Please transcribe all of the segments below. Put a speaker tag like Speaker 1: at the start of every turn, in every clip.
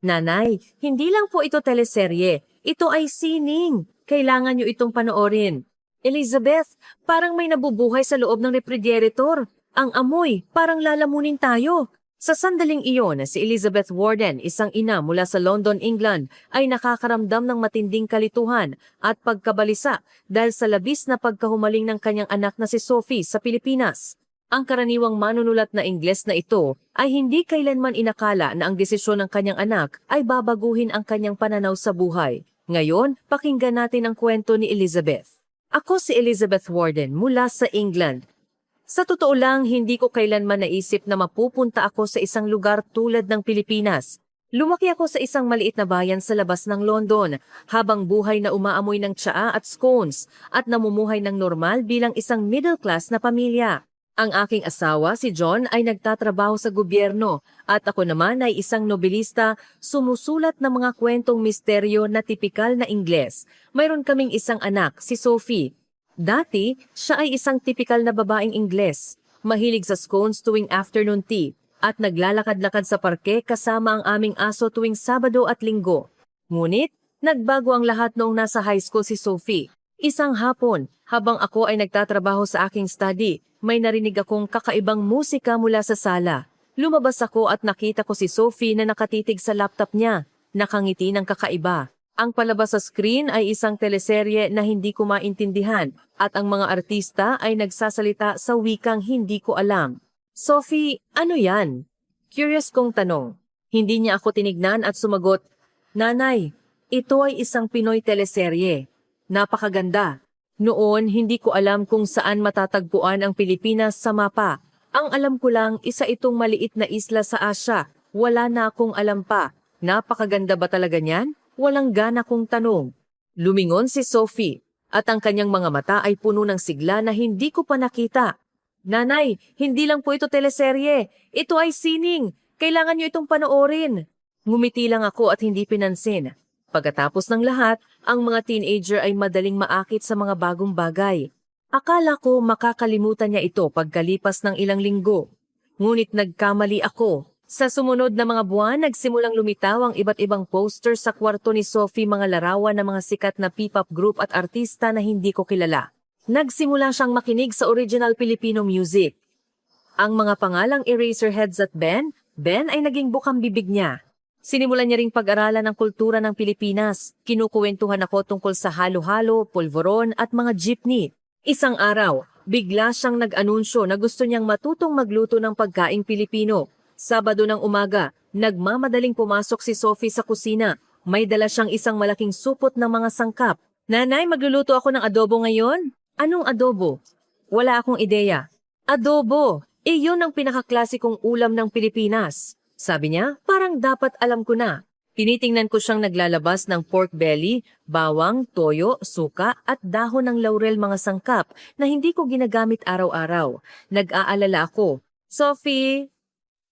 Speaker 1: Nanay, hindi lang po ito teleserye. Ito ay sining. Kailangan nyo itong panoorin. Elizabeth, parang may nabubuhay sa loob ng refrigerator. Ang amoy, parang lalamunin tayo. Sa sandaling iyon, si Elizabeth Warden, isang ina mula sa London, England, ay nakakaramdam ng matinding kalituhan at pagkabalisa dahil sa labis na pagkahumaling ng kanyang anak na si Sophie sa Pilipinas. Ang karaniwang manunulat na Ingles na ito ay hindi kailanman inakala na ang desisyon ng kanyang anak ay babaguhin ang kanyang pananaw sa buhay. Ngayon, pakinggan natin ang kwento ni Elizabeth. Ako si Elizabeth Warden mula sa England. Sa totoo lang, hindi ko kailanman naisip na mapupunta ako sa isang lugar tulad ng Pilipinas. Lumaki ako sa isang maliit na bayan sa labas ng London, habang buhay na umaamoy ng tsaa at scones at namumuhay ng normal bilang isang middle class na pamilya. Ang aking asawa, si John, ay nagtatrabaho sa gobyerno at ako naman ay isang nobelista sumusulat ng mga kwentong misteryo na tipikal na Ingles. Mayroon kaming isang anak, si Sophie. Dati, siya ay isang tipikal na babaeng Ingles, mahilig sa scones tuwing afternoon tea at naglalakad-lakad sa parke kasama ang aming aso tuwing Sabado at Linggo. Ngunit, nagbago ang lahat noong nasa high school si Sophie. Isang hapon, habang ako ay nagtatrabaho sa aking study, may narinig akong kakaibang musika mula sa sala. Lumabas ako at nakita ko si Sophie na nakatitig sa laptop niya, nakangiti ng kakaiba. Ang palabas sa screen ay isang teleserye na hindi ko maintindihan at ang mga artista ay nagsasalita sa wikang hindi ko alam. Sophie, ano yan? Curious kong tanong. Hindi niya ako tinignan at sumagot, Nanay, ito ay isang Pinoy teleserye. Napakaganda. Noon, hindi ko alam kung saan matatagpuan ang Pilipinas sa mapa. Ang alam ko lang, isa itong maliit na isla sa Asya. Wala na akong alam pa. Napakaganda ba talaga niyan? Walang gana kong tanong. Lumingon si Sophie, at ang kanyang mga mata ay puno ng sigla na hindi ko pa nakita. Nanay, hindi lang po ito teleserye. Ito ay sining. Kailangan niyo itong panoorin. Ngumiti lang ako at hindi pinansin. Pagkatapos ng lahat, ang mga teenager ay madaling maakit sa mga bagong bagay. Akala ko makakalimutan niya ito pagkalipas ng ilang linggo. Ngunit nagkamali ako. Sa sumunod na mga buwan, nagsimulang lumitaw ang iba't ibang poster sa kwarto ni Sophie, mga larawan ng mga sikat na P-pop group at artista na hindi ko kilala. Nagsimula siyang makinig sa original Filipino music. Ang mga pangalang Eraserheads at Ben ay naging bukang bibig niya. Sinimulan niya ring pag-aralan ng kultura ng Pilipinas. Kinukuwentuhan ako tungkol sa halo-halo, polvoron at mga jeepney. Isang araw, bigla siyang nag-anunsyo na gusto niyang matutong magluto ng pagkaing Pilipino. Sabado ng umaga, nagmamadaling pumasok si Sophie sa kusina. May dala siyang isang malaking supot ng mga sangkap. Nanay, magluluto ako ng adobo ngayon? Anong adobo? Wala akong ideya. Adobo! Iyon ang pinakaklasikong ulam ng Pilipinas. Sabi niya, parang dapat alam ko na. Tinitingnan ko siyang naglalabas ng pork belly, bawang, toyo, suka at dahon ng laurel, mga sangkap na hindi ko ginagamit araw-araw. Nag-aalala ako. Sophie,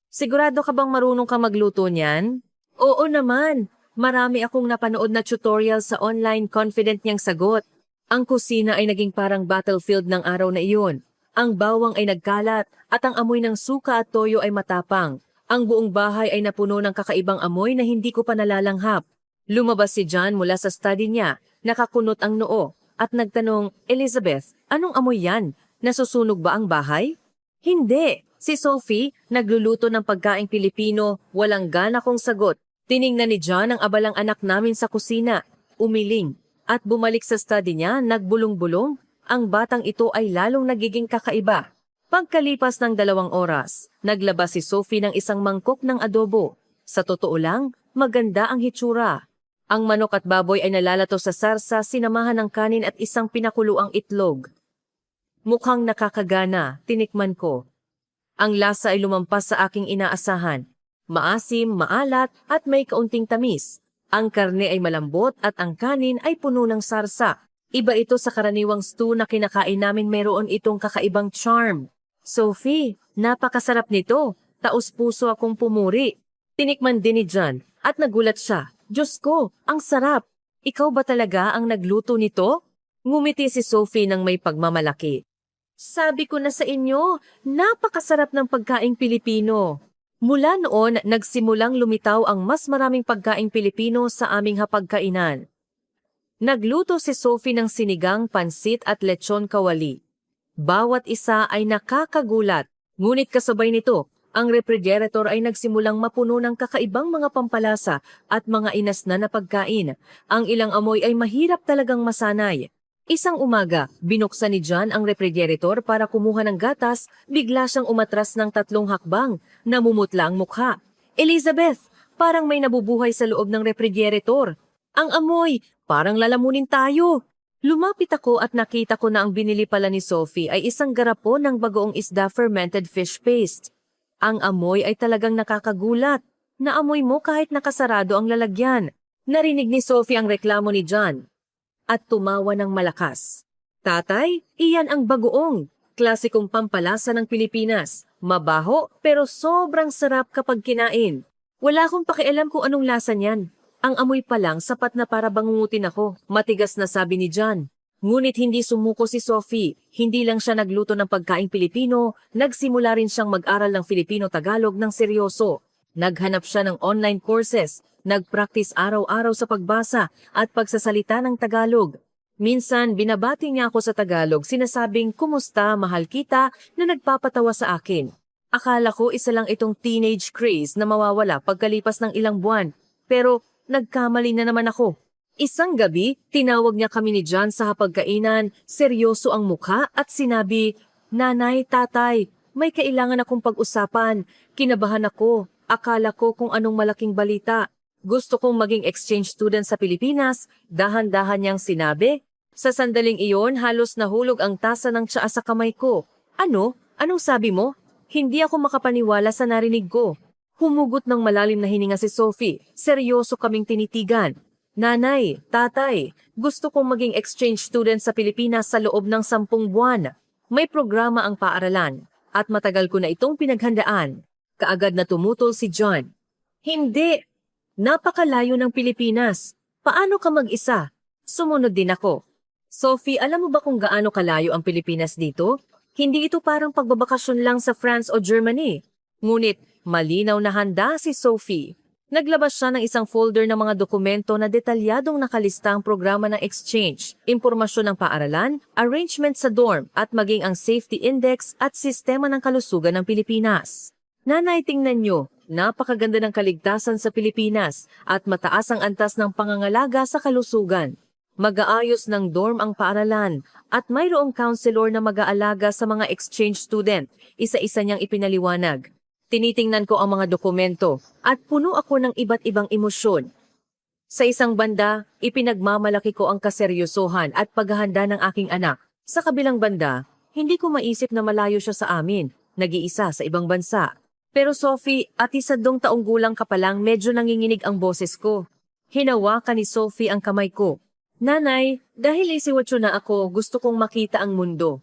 Speaker 1: sigurado ka bang marunong ka magluto niyan? Oo naman. Marami akong napanood na tutorial sa online, confident niyang sagot. Ang kusina ay naging parang battlefield ng araw na iyon. Ang bawang ay nagkalat at ang amoy ng suka at toyo ay matapang. Ang buong bahay ay napuno ng kakaibang amoy na hindi ko pa nalalanghap. Lumabas si John mula sa study niya, nakakunot ang noo, at nagtanong, Elizabeth, anong amoy yan? Nasusunog ba ang bahay? Hindi. Si Sophie, nagluluto ng pagkaing Pilipino, walang gana kong sagot. Tiningnan ni John ang abalang anak namin sa kusina, umiling, at bumalik sa study niya, nagbulong-bulong. Ang batang ito ay lalong nagiging kakaiba. Pagkalipas ng 2 oras, naglabas si Sophie ng isang mangkok ng adobo. Sa totoo lang, maganda ang hitsura. Ang manok at baboy ay nalalato sa sarsa, sinamahan ng kanin at isang pinakuluang itlog. Mukhang nakakagana, tinikman ko. Ang lasa ay lumampas sa aking inaasahan. Maasim, maalat at may kaunting tamis. Ang karne ay malambot at ang kanin ay puno ng sarsa. Iba ito sa karaniwang stew na kinakain namin, mayroon itong kakaibang charm. Sophie, napakasarap nito. Taos-puso akong pumuri. Tinikman din ni John at nagulat siya. Diyos ko, ang sarap. Ikaw ba talaga ang nagluto nito? Ngumiti si Sophie ng may pagmamalaki. Sabi ko na sa inyo, napakasarap ng pagkaing Pilipino. Mula noon, nagsimulang lumitaw ang mas maraming pagkaing Pilipino sa aming hapagkainan. Nagluto si Sophie ng sinigang, pansit at lechon kawali. Bawat isa ay nakakagulat, ngunit kasabay nito, ang refrigerator ay nagsimulang mapuno ng kakaibang mga pampalasa at mga inasna na pagkain. Ang ilang amoy ay mahirap talagang masanay. Isang umaga, binuksan ni John ang refrigerator para kumuha ng gatas, bigla siyang umatras ng 3 hakbang, namumutla ang mukha. Elizabeth, parang may nabubuhay sa loob ng refrigerator. Ang amoy, parang lalamunin tayo. Lumapit ako at nakita ko na ang binili pala ni Sophie ay isang garapon ng bagoong isda fermented fish paste. Ang amoy ay talagang nakakagulat. Naamoy mo kahit nakasarado ang lalagyan. Narinig ni Sophie ang reklamo ni John at tumawa ng malakas. Tatay, iyan ang bagoong, klasikong pampalasa ng Pilipinas. Mabaho pero sobrang sarap kapag kinain. Wala akong pakialam kung anong lasa niyan. Ang amoy pa lang sapat na para bangungutin ako, matigas na sabi ni John. Ngunit hindi sumuko si Sophie. Hindi lang siya nagluto ng pagkaing Pilipino, nagsimula rin siyang mag-aral ng Filipino-Tagalog ng seryoso. Naghanap siya ng online courses, nag-practice araw-araw sa pagbasa at pagsasalita ng Tagalog. Minsan, binabati niya ako sa Tagalog, sinasabing, "Kumusta, mahal kita," na nagpapatawa sa akin. Akala ko isa lang itong teenage craze na mawawala pagkalipas ng ilang buwan. Pero, nagkamali na naman ako. Isang gabi, tinawag niya kami ni John sa hapagkainan, seryoso ang mukha at sinabi, "Nanay, tatay, may kailangan akong pag-usapan." Kinabahan ako. Akala ko kung anong malaking balita. Gusto kong maging exchange student sa Pilipinas, dahan-dahan niyang sinabi. Sa sandaling iyon, halos nahulog ang tasa ng tsaa sa kamay ko. Ano? Anong sabi mo? Hindi ako makapaniwala sa narinig ko. Humugot ng malalim na hininga si Sophie. Seryoso kaming tinitigan. Nanay, tatay, gusto kong maging exchange student sa Pilipinas sa loob ng 10 buwan. May programa ang paaralan at matagal ko na itong pinaghandaan. Kaagad na tumutol si John. Hindi! Napakalayo ng Pilipinas. Paano ka mag-isa? Sumunod din ako. Sophie, alam mo ba kung gaano kalayo ang Pilipinas dito? Hindi ito parang pagbabakasyon lang sa France o Germany. Ngunit, malinaw na handa si Sophie. Naglabas siya ng isang folder ng mga dokumento na detalyadong nakalista ang programa ng exchange, impormasyon ng paaralan, arrangement sa dorm at maging ang safety index at sistema ng kalusugan ng Pilipinas. Nanay, tingnan nyo, napakaganda ng kaligtasan sa Pilipinas at mataas ang antas ng pangangalaga sa kalusugan. Mag-aayos ng dorm ang paaralan at mayroong counselor na mag-aalaga sa mga exchange student, isa-isa niyang ipinaliwanag. Tinitingnan ko ang mga dokumento at puno ako ng iba't ibang emosyon. Sa isang banda, ipinagmamalaki ko ang kaseryosohan at paghahanda ng aking anak. Sa kabilang banda, hindi ko maisip na malayo siya sa amin, nag-iisa sa ibang bansa. Pero Sophie, at 1 taong gulang ka pa lang, medyo nanginginig ang boses ko. Hinawakan ni Sophie ang kamay ko. Nanay, dahil 18 na ako, gusto kong makita ang mundo.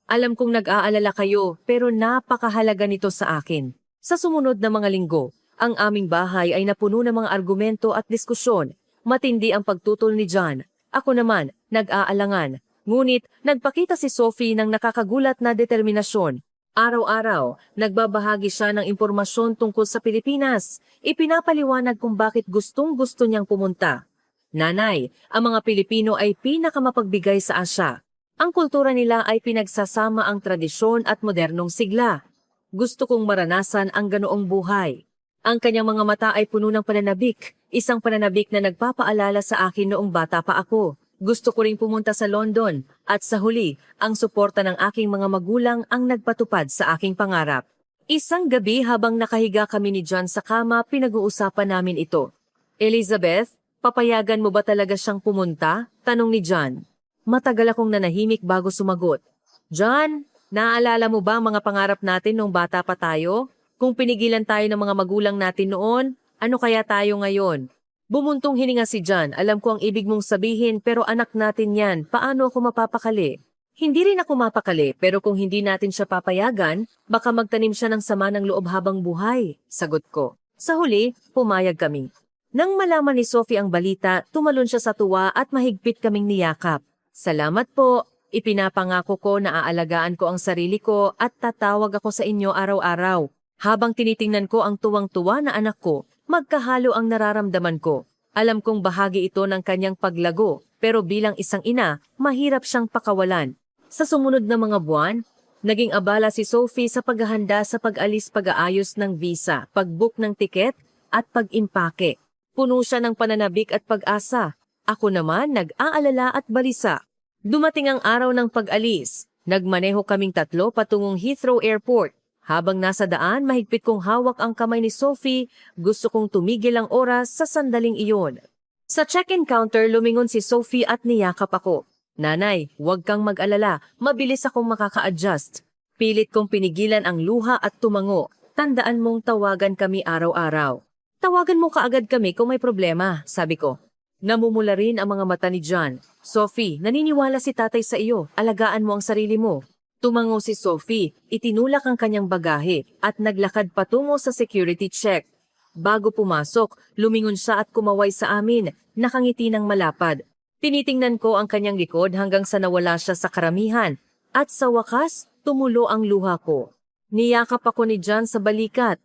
Speaker 1: Alam kong nag-aalala kayo, pero napakahalaga nito sa akin. Sa sumunod na mga linggo, ang aming bahay ay napuno ng mga argumento at diskusyon. Matindi ang pagtutol ni John. Ako naman, nag-aalangan. Ngunit, nagpakita si Sophie ng nakakagulat na determinasyon. Araw-araw, nagbabahagi siya ng impormasyon tungkol sa Pilipinas. Ipinapaliwanag kung bakit gustong-gusto niyang pumunta. Nanay, ang mga Pilipino ay pinakamapagbigay sa Asya. Ang kultura nila ay pinagsasama ang tradisyon at modernong sigla. Gusto kong maranasan ang ganoong buhay. Ang kanyang mga mata ay puno ng pananabik, isang pananabik na nagpapaalala sa akin noong bata pa ako. Gusto ko ring pumunta sa London at sa huli, ang suporta ng aking mga magulang ang nagpatupad sa aking pangarap. Isang gabi habang nakahiga kami ni John sa kama, pinag-uusapan namin ito. Elizabeth, papayagan mo ba talaga siyang pumunta? Tanong ni John. Matagal akong nanahimik bago sumagot. John, naaalala mo ba ang mga pangarap natin nung bata pa tayo? Kung pinigilan tayo ng mga magulang natin noon, ano kaya tayo ngayon? Bumuntong hininga si John. Alam ko ang ibig mong sabihin pero anak natin yan. Paano ako mapapakali? Hindi rin ako mapakali pero kung hindi natin siya papayagan, baka magtanim siya ng sama ng loob habang buhay. Sagot ko. Sa huli, pumayag kami. Nang malaman ni Sophie ang balita, tumalon siya sa tuwa at mahigpit kaming niyakap. Salamat po. Ipinapangako ko na aalagaan ko ang sarili ko at tatawag ako sa inyo araw-araw. Habang tinitingnan ko ang tuwang-tuwa na anak ko, magkahalo ang nararamdaman ko. Alam kong bahagi ito ng kanyang paglago, pero bilang isang ina, mahirap siyang pakawalan. Sa sumunod na mga buwan, naging abala si Sophie sa paghahanda sa pag-alis pag-aayos ng visa, pag-book ng tiket, at pag-impake. Puno siya ng pananabik at pag-asa. Ako naman nag-aalala at balisa. Dumating ang araw ng pag-alis. Nagmaneho kaming tatlo patungong Heathrow Airport. Habang nasa daan, mahigpit kong hawak ang kamay ni Sophie, gusto kong tumigil ang oras sa sandaling iyon. Sa check-in counter, lumingon si Sophie at niyakap ako. Nanay, huwag kang mag-alala, mabilis akong makaka-adjust. Pilit kong pinigilan ang luha at tumango. Tandaan mong tawagan kami araw-araw. Tawagan mo kaagad kami kung may problema, sabi ko. Namumula rin ang mga mata ni John. Sophie, naniniwala si tatay sa iyo. Alagaan mo ang sarili mo. Tumango si Sophie, itinulak ang kanyang bagahe at naglakad patungo sa security check. Bago pumasok, lumingon siya at kumaway sa amin, nakangiti ng malapad. Tinitingnan ko ang kanyang likod hanggang sa nawala siya sa karamihan. At sa wakas, tumulo ang luha ko. Niyakap ako ni John sa balikat.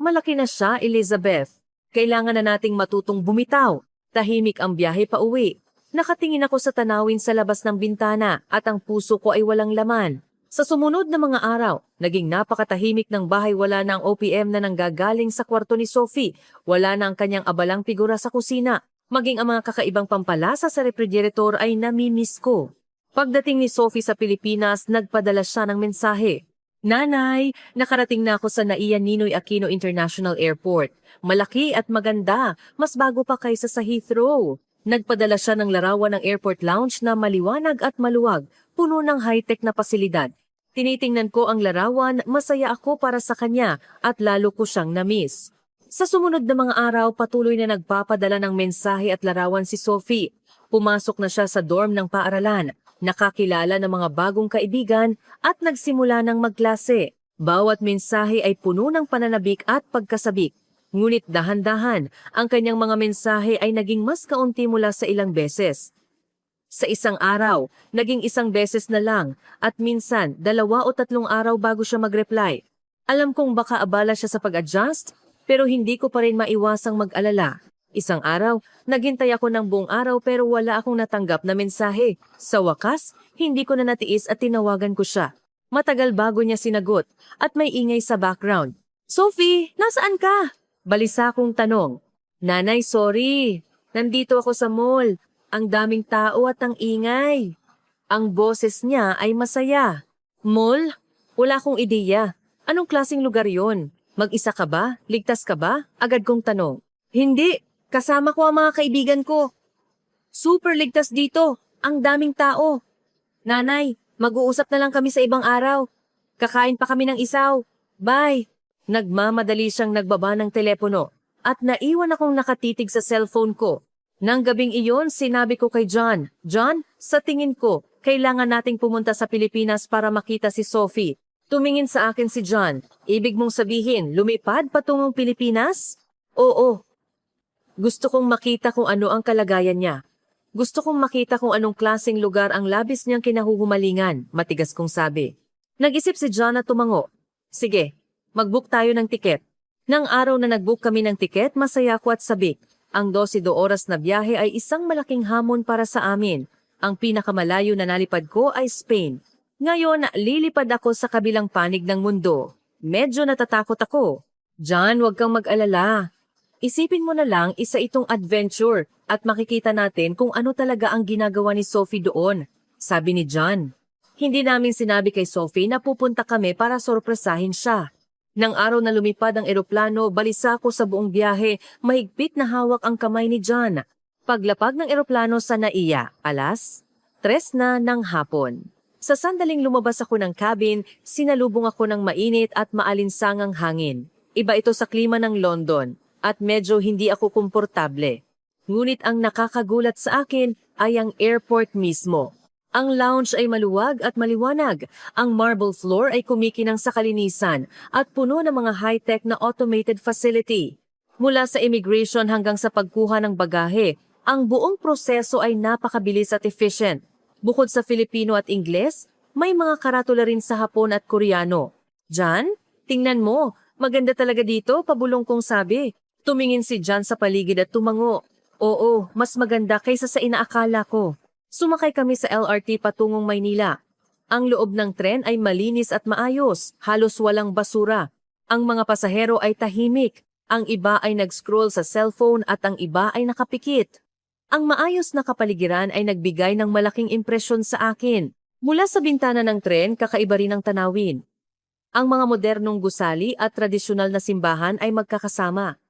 Speaker 1: Malaki na siya, Elizabeth. Kailangan na nating matutong bumitaw. Tahimik ang biyahe pa uwi. Nakatingin ako sa tanawin sa labas ng bintana at ang puso ko ay walang laman. Sa sumunod na mga araw, naging napakatahimik ng bahay. Wala na ang OPM na nanggagaling sa kwarto ni Sophie. Wala na ang kanyang abalang figura sa kusina. Maging ang mga kakaibang pampalasa sa refrigerator ay namimiss ko. Pagdating ni Sophie sa Pilipinas, nagpadala siya ng mensahe. Nanay, nakarating na ako sa Naiya Ninoy Aquino International Airport. Malaki at maganda, mas bago pa kaysa sa Heathrow. Nagpadala siya ng larawan ng airport lounge na maliwanag at maluwag, puno ng high-tech na pasilidad. Tinitingnan ko ang larawan, masaya ako para sa kanya at lalo ko siyang na-miss. Sa sumunod na mga araw, patuloy na nagpapadala ng mensahe at larawan si Sophie. Pumasok na siya sa dorm ng paaralan, nakakilala ng mga bagong kaibigan at nagsimula ng magklase. Bawat mensahe ay puno ng pananabik at pagkasabik. Ngunit dahan-dahan, ang kanyang mga mensahe ay naging mas kaunti mula sa ilang beses. Sa isang araw, naging isang beses na lang at minsan 2 o 3 araw bago siya mag-reply. Alam kong baka abala siya sa pag-adjust, pero hindi ko pa rin maiwasang mag-alala. Isang araw, naghintay ako ng buong araw pero wala akong natanggap na mensahe. Sa wakas, hindi ko na natiis at tinawagan ko siya. Matagal bago niya sinagot at may ingay sa background. Sophie, nasaan ka? Balisa kong tanong. Nanay, sorry. Nandito ako sa mall. Ang daming tao at ang ingay. Ang boses niya ay masaya. Mall? Wala akong ideya. Anong klaseng lugar yon? Mag-isa ka ba? Ligtas ka ba? Agad kong tanong. Hindi. Kasama ko ang mga kaibigan ko. Super ligtas dito. Ang daming tao. Nanay, mag-uusap na lang kami sa ibang araw. Kakain pa kami ng isaw. Bye. Nagmamadali siyang nagbaba ng telepono at naiwan akong nakatitig sa cellphone ko. Nang gabing iyon, sinabi ko kay John, John, sa tingin ko, kailangan nating pumunta sa Pilipinas para makita si Sophie. Tumingin sa akin si John. Ibig mong sabihin, lumipad patungong Pilipinas? Oo. Gusto kong makita kung ano ang kalagayan niya. Gusto kong makita kung anong klaseng lugar ang labis niyang kinahuhumalingan, matigas kong sabi. Nag-isip si John at tumango. Sige. Mag-book tayo ng tiket. Nang araw na nag-book kami ng tiket, masaya ko at sabik. Ang 12 oras na biyahe ay isang malaking hamon para sa amin. Ang pinakamalayo na nalipad ko ay Spain. Ngayon, lilipad ako sa kabilang panig ng mundo. Medyo natatakot ako. John, huwag kang mag-alala. Isipin mo na lang isa itong adventure at makikita natin kung ano talaga ang ginagawa ni Sophie doon, sabi ni John. Hindi namin sinabi kay Sophie na pupunta kami para sorpresahin siya. Nang araw na lumipad ang eroplano, balisa ko sa buong biyahe, mahigpit na hawak ang kamay ni John. Paglapag ng eroplano sa Naiya, 3:00 na ng hapon. Sa sandaling lumabas ako ng cabin, sinalubong ako ng mainit at maalinsangang hangin. Iba ito sa klima ng London at medyo hindi ako komportable. Ngunit ang nakakagulat sa akin ay ang airport mismo. Ang lounge ay maluwag at maliwanag. Ang marble floor ay kumikinang sa kalinisan at puno ng mga high-tech na automated facility. Mula sa immigration hanggang sa pagkuha ng bagahe, ang buong proseso ay napakabilis at efficient. Bukod sa Filipino at Ingles, may mga karatula rin sa Hapon at Koreano. John, tingnan mo, Maganda talaga dito, pabulong kong sabi. Tumingin si John sa paligid at tumango. Oo, mas maganda kaysa sa inaakala ko. Sumakay kami sa LRT patungong Maynila. Ang loob ng tren ay malinis at maayos, halos walang basura. Ang mga pasahero ay tahimik. Ang iba ay nag-scroll sa cellphone at ang iba ay nakapikit. Ang maayos na kapaligiran ay nagbigay ng malaking impresyon sa akin. Mula sa bintana ng tren, kakaiba rin ang tanawin. Ang mga modernong gusali at tradisyonal na simbahan ay magkakasama.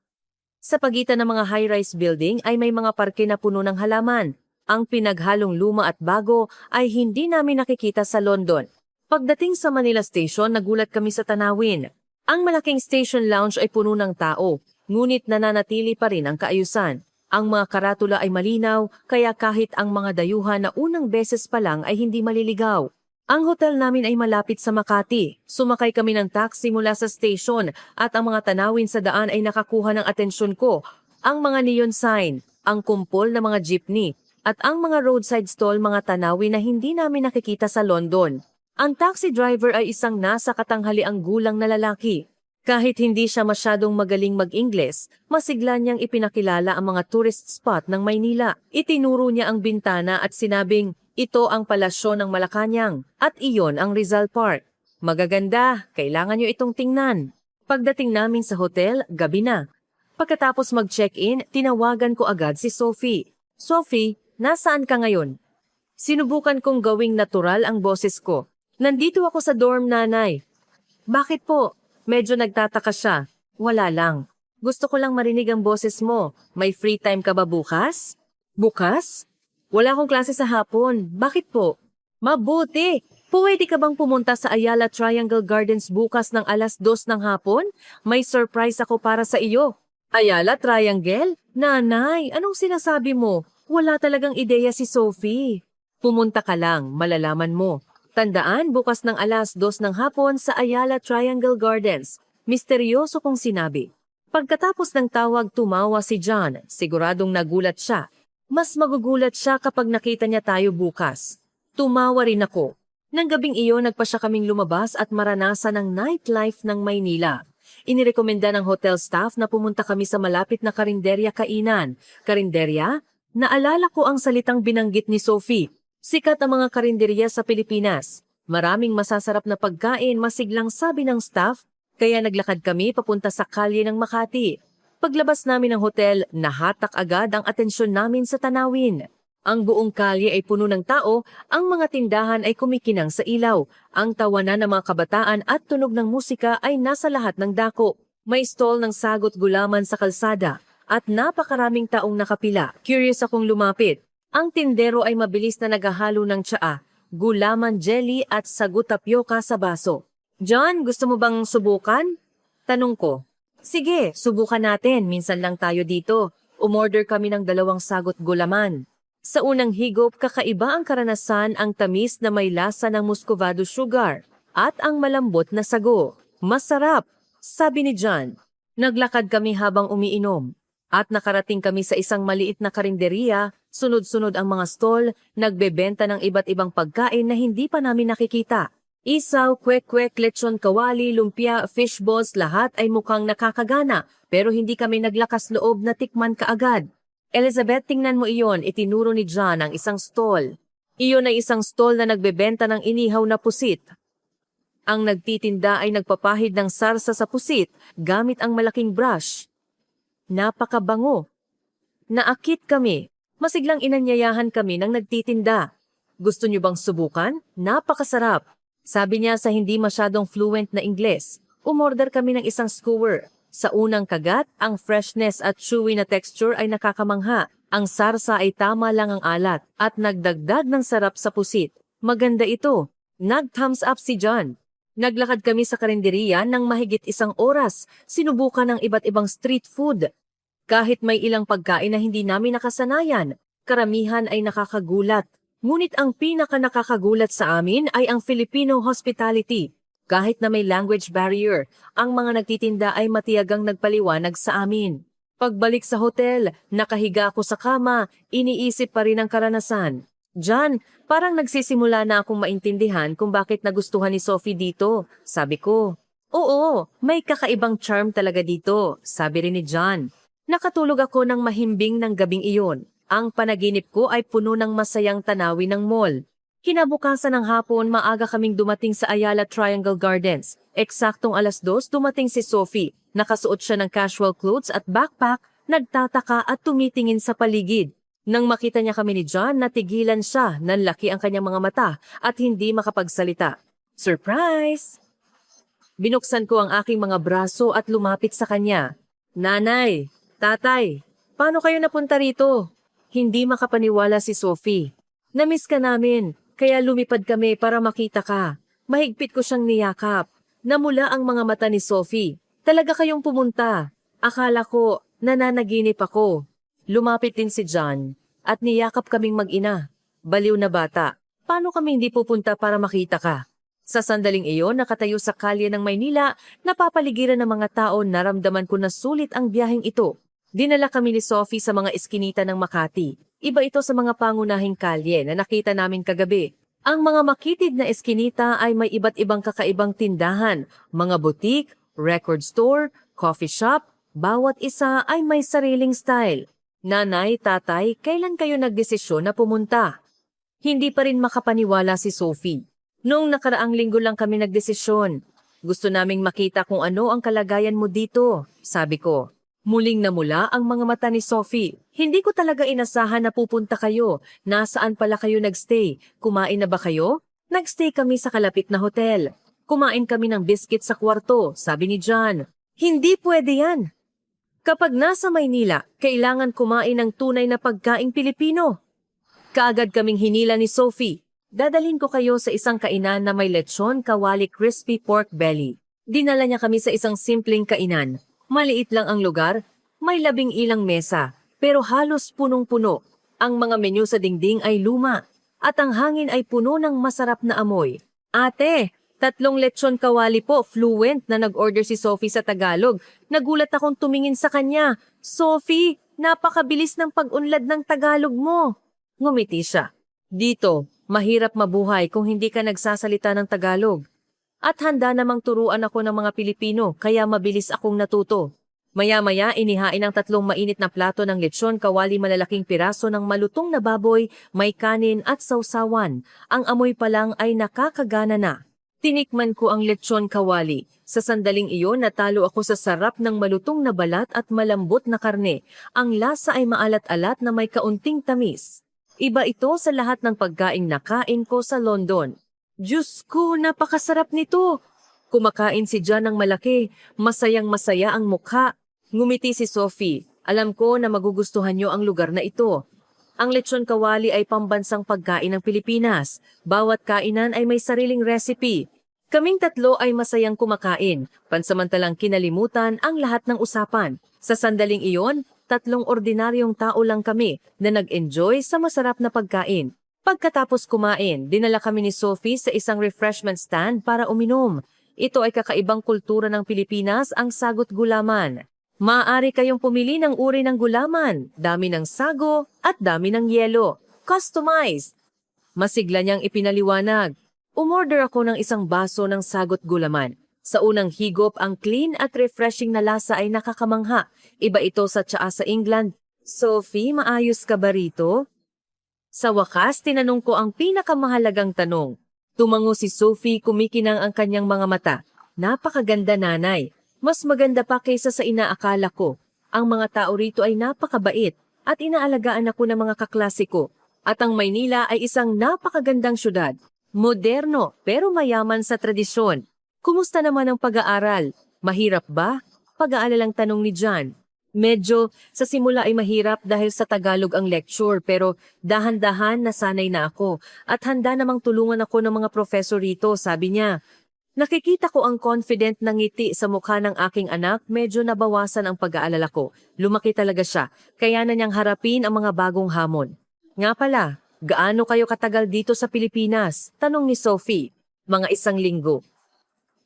Speaker 1: Sa pagitan ng mga high-rise building ay may mga parke na puno ng halaman. Ang pinaghalong luma at bago ay hindi namin nakikita sa London. Pagdating sa Manila Station, nagulat kami sa tanawin. Ang malaking station lounge ay puno ng tao, ngunit nananatili pa rin ang kaayusan. Ang mga karatula ay malinaw, kaya kahit ang mga dayuhan na unang beses pa lang ay hindi maliligaw. Ang hotel namin ay malapit sa Makati. Sumakay kami ng taxi mula sa station at ang mga tanawin sa daan ay nakakuha ng atensyon ko. Ang mga neon sign, ang kumpol na mga jeepney, at ang mga roadside stall mga tanawin na hindi namin nakikita sa London. Ang taxi driver ay isang nasa katanghaliang gulang na lalaki. Kahit hindi siya masyadong magaling mag-Ingles, masigla niyang ipinakilala ang mga tourist spot ng Maynila. Itinuro niya ang bintana at sinabing, ito ang palasyo ng Malacanang at iyon ang Rizal Park. Magaganda, kailangan niyo itong tingnan. Pagdating namin sa hotel, gabi na. Pagkatapos mag-check-in, tinawagan ko agad si Sophie. Sophie, nasaan ka ngayon? Sinubukan kong gawing natural ang boses ko. Nandito ako sa dorm, nanay. Bakit po? Medyo nagtataka siya. Wala lang. Gusto ko lang marinig ang boses mo. May free time ka ba bukas? Bukas? Wala akong klase sa hapon. Bakit po? Mabuti! Pwede ka bang pumunta sa Ayala Triangle Gardens bukas ng alas 2 ng hapon? May surprise ako para sa iyo. Ayala Triangle? Nanay, anong sinasabi mo? Wala talagang ideya si Sophie. Pumunta ka lang, malalaman mo. Tandaan, bukas ng alas 2 ng hapon sa Ayala Triangle Gardens. Misteryoso kong sinabi. Pagkatapos ng tawag, tumawa si John. Siguradong nagulat siya. Mas magugulat siya kapag nakita niya tayo bukas. Tumawa rin ako. Nang gabing iyon, nagpa siya kaming lumabas at maranasan ang nightlife ng Maynila. Inirekomenda ng hotel staff na pumunta kami sa malapit na karinderya kainan. Karinderya? Naalala ko ang salitang binanggit ni Sophie. Sikat ang mga karinderya sa Pilipinas. Maraming masasarap na pagkain, masiglang sabi ng staff, kaya naglakad kami papunta sa kalye ng Makati. Paglabas namin ng hotel, nahatak agad ang atensyon namin sa tanawin. Ang buong kalye ay puno ng tao, ang mga tindahan ay kumikinang sa ilaw, ang tawanan ng mga kabataan at tunog ng musika ay nasa lahat ng dako. May stall ng sagot gulaman sa kalsada at napakaraming taong nakapila. Curious akong lumapit. Ang tindero ay mabilis na naghahalo ng tsaa, gulaman jelly at sagut tapioca sa baso. John, gusto mo bang subukan? Tanong ko. Sige, subukan natin. Minsan lang tayo dito. Umorder kami ng 2 sagot gulaman. Sa unang higop, kakaiba ang karanasan, ang tamis na may lasa ng muscovado sugar at ang malambot na sago. Masarap, sabi ni John. Naglakad kami habang umiinom. At nakarating kami sa isang maliit na karinderya, sunod-sunod ang mga stall, nagbebenta ng iba't ibang pagkain na hindi pa namin nakikita. Isaw, kwek-kwek, lechon kawali, lumpia, fish balls, lahat ay mukhang nakakagana, pero hindi kami naglakas loob na tikman kaagad. Elizabeth, tingnan mo iyon, itinuro ni John ang isang stall. Iyon ay isang stall na nagbebenta ng inihaw na pusit. Ang nagtitinda ay nagpapahid ng sarsa sa pusit gamit ang malaking brush. Napakabango. Naakit kami. Masiglang inanyayahan kami ng nagtitinda. Gusto niyo bang subukan? Napakasarap. Sabi niya sa hindi masyadong fluent na Ingles. Umorder kami ng isang skewer. Sa unang kagat, ang freshness at chewy na texture ay nakakamangha. Ang sarsa ay tama lang ang alat at nagdagdag ng sarap sa pusit. Maganda ito. Nag-thumbs up si John. Naglakad kami sa karinderiya ng mahigit 1 oras. Sinubukan ng iba't ibang street food. Kahit may ilang pagkain na hindi namin nakasanayan, karamihan ay nakakagulat. Ngunit ang pinaka-nakakagulat sa amin ay ang Filipino hospitality. Kahit na may language barrier, ang mga nagtitinda ay matiyagang nagpaliwanag sa amin. Pagbalik sa hotel, nakahiga ako sa kama, iniisip pa rin ang karanasan. John, parang nagsisimula na akong maintindihan kung bakit nagustuhan ni Sophie dito, sabi ko. Oo, may kakaibang charm talaga dito, sabi rin ni John. Nakatulog ako ng mahimbing ng gabing iyon. Ang panaginip ko ay puno ng masayang tanawin ng mall. Kinabukasan ng hapon, maaga kaming dumating sa Ayala Triangle Gardens. Eksaktong 2:00 dumating si Sophie. Nakasuot siya ng casual clothes at backpack, nagtataka at tumitingin sa paligid. Nang makita niya kami ni John, natigilan siya, nanlaki ang kanyang mga mata at hindi makapagsalita. Surprise! Binuksan ko ang aking mga braso at lumapit sa kanya. Nanay, tatay, paano kayo napunta rito? Hindi makapaniwala si Sophie. Namiss ka namin, kaya lumipad kami para makita ka. Mahigpit ko siyang niyakap. Namula ang mga mata ni Sophie. Talaga kayong pumunta. Akala ko, nananaginip ako. Lumapit din si John at niyakap kaming mag-ina. Baliw na bata. Paano kami hindi pupunta para makita ka? Sa sandaling iyon, nakatayo sa kalye ng Maynila, napapaligiran ng mga tao, naramdaman ko na sulit ang biyaheng ito. Dinala kami ni Sophie sa mga eskinita ng Makati. Iba ito sa mga pangunahing kalye na nakita namin kagabi. Ang mga makitid na eskinita ay may iba't ibang kakaibang tindahan, mga butik, record store, coffee shop, bawat isa ay may sariling style. Nanay, tatay, kailan kayo nagdesisyon na pumunta? Hindi pa rin makapaniwala si Sophie. Noong nakaraang linggo lang kami nagdesisyon. Gusto naming makita kung ano ang kalagayan mo dito, sabi ko. Muling namula ang mga mata ni Sophie. Hindi ko talaga inasahan na pupunta kayo. Nasaan pala kayo nagstay? Kumain na ba kayo? Nagstay kami sa kalapit na hotel. Kumain kami ng biscuit sa kwarto, sabi ni John. Hindi pwede yan. Kapag nasa Maynila, kailangan kumain ng tunay na pagkaing Pilipino. Kaagad kaming hinila ni Sophie. Dadalhin ko kayo sa isang kainan na may lechon kawali crispy pork belly. Dinala niya kami sa isang simpleng kainan. Maliit lang ang lugar, may 11 mesa, pero halos punong-puno. Ang mga menu sa dingding ay luma, at ang hangin ay puno ng masarap na amoy. Ate, 3 lechon kawali po, fluent na nag-order si Sophie sa Tagalog. Nagulat akong tumingin sa kanya. Sophie, napakabilis ng pag-unlad ng Tagalog mo. Ngumiti siya. Dito, mahirap mabuhay kung hindi ka nagsasalita ng Tagalog. At handa namang turuan ako ng mga Pilipino, kaya mabilis akong natuto. Maya-maya, inihain ang 3 mainit na plato ng lechon kawali malalaking piraso ng malutong na baboy, may kanin at sausawan. Ang amoy pa lang ay nakakagana na. Tinikman ko ang lechon kawali. Sa sandaling iyon, natalo ako sa sarap ng malutong na balat at malambot na karne. Ang lasa ay maalat-alat na may kaunting tamis. Iba ito sa lahat ng pagkaing nakain ko sa London. Diyos ko, napakasarap nito. Kumakain si John ng malaki, masayang-masaya ang mukha. Ngumiti si Sophie. Alam ko na magugustuhan niyo ang lugar na ito. Ang lechon kawali ay pambansang pagkain ng Pilipinas. Bawat kainan ay may sariling recipe. Kaming 3 ay masayang kumakain. Pansamantalang kinalimutan ang lahat ng usapan. Sa sandaling iyon, 3 ordinaryong tao lang kami na nag-enjoy sa masarap na pagkain. Pagkatapos kumain, dinala kami ni Sophie sa isang refreshment stand para uminom. Ito ay kakaibang kultura ng Pilipinas, ang sagot gulaman. Maaari kayong pumili ng uri ng gulaman, dami ng sago at dami ng yelo. Customized. Masigla niyang ipinaliwanag. Umorder ako ng isang baso ng sagot gulaman. Sa unang higop, ang clean at refreshing na lasa ay nakakamangha. Iba ito sa tsaa sa England. Sophie, maayos ka ba rito? Sa wakas, tinanong ko ang pinakamahalagang tanong. Tumango si Sophie, kumikinang ang kanyang mga mata. Napakaganda, nanay. Mas maganda pa kaysa sa inaakala ko. Ang mga tao rito ay napakabait at inaalagaan ako ng mga kaklase ko. At ang Maynila ay isang napakagandang syudad. Moderno pero mayaman sa tradisyon. Kumusta naman ang pag-aaral? Mahirap ba? Pag-aalalang tanong ni John. Medyo sa simula ay mahirap dahil sa Tagalog ang lecture pero dahan-dahan nasanay na ako at handa namang tulungan ako ng mga professor rito, sabi niya. Nakikita ko ang confident na ngiti sa mukha ng aking anak, medyo nabawasan ang pag-aalala ko. Lumaki talaga siya, kaya na niyang harapin ang mga bagong hamon. Nga pala, gaano kayo katagal dito sa Pilipinas? Tanong ni Sophie. Mga 1 linggo.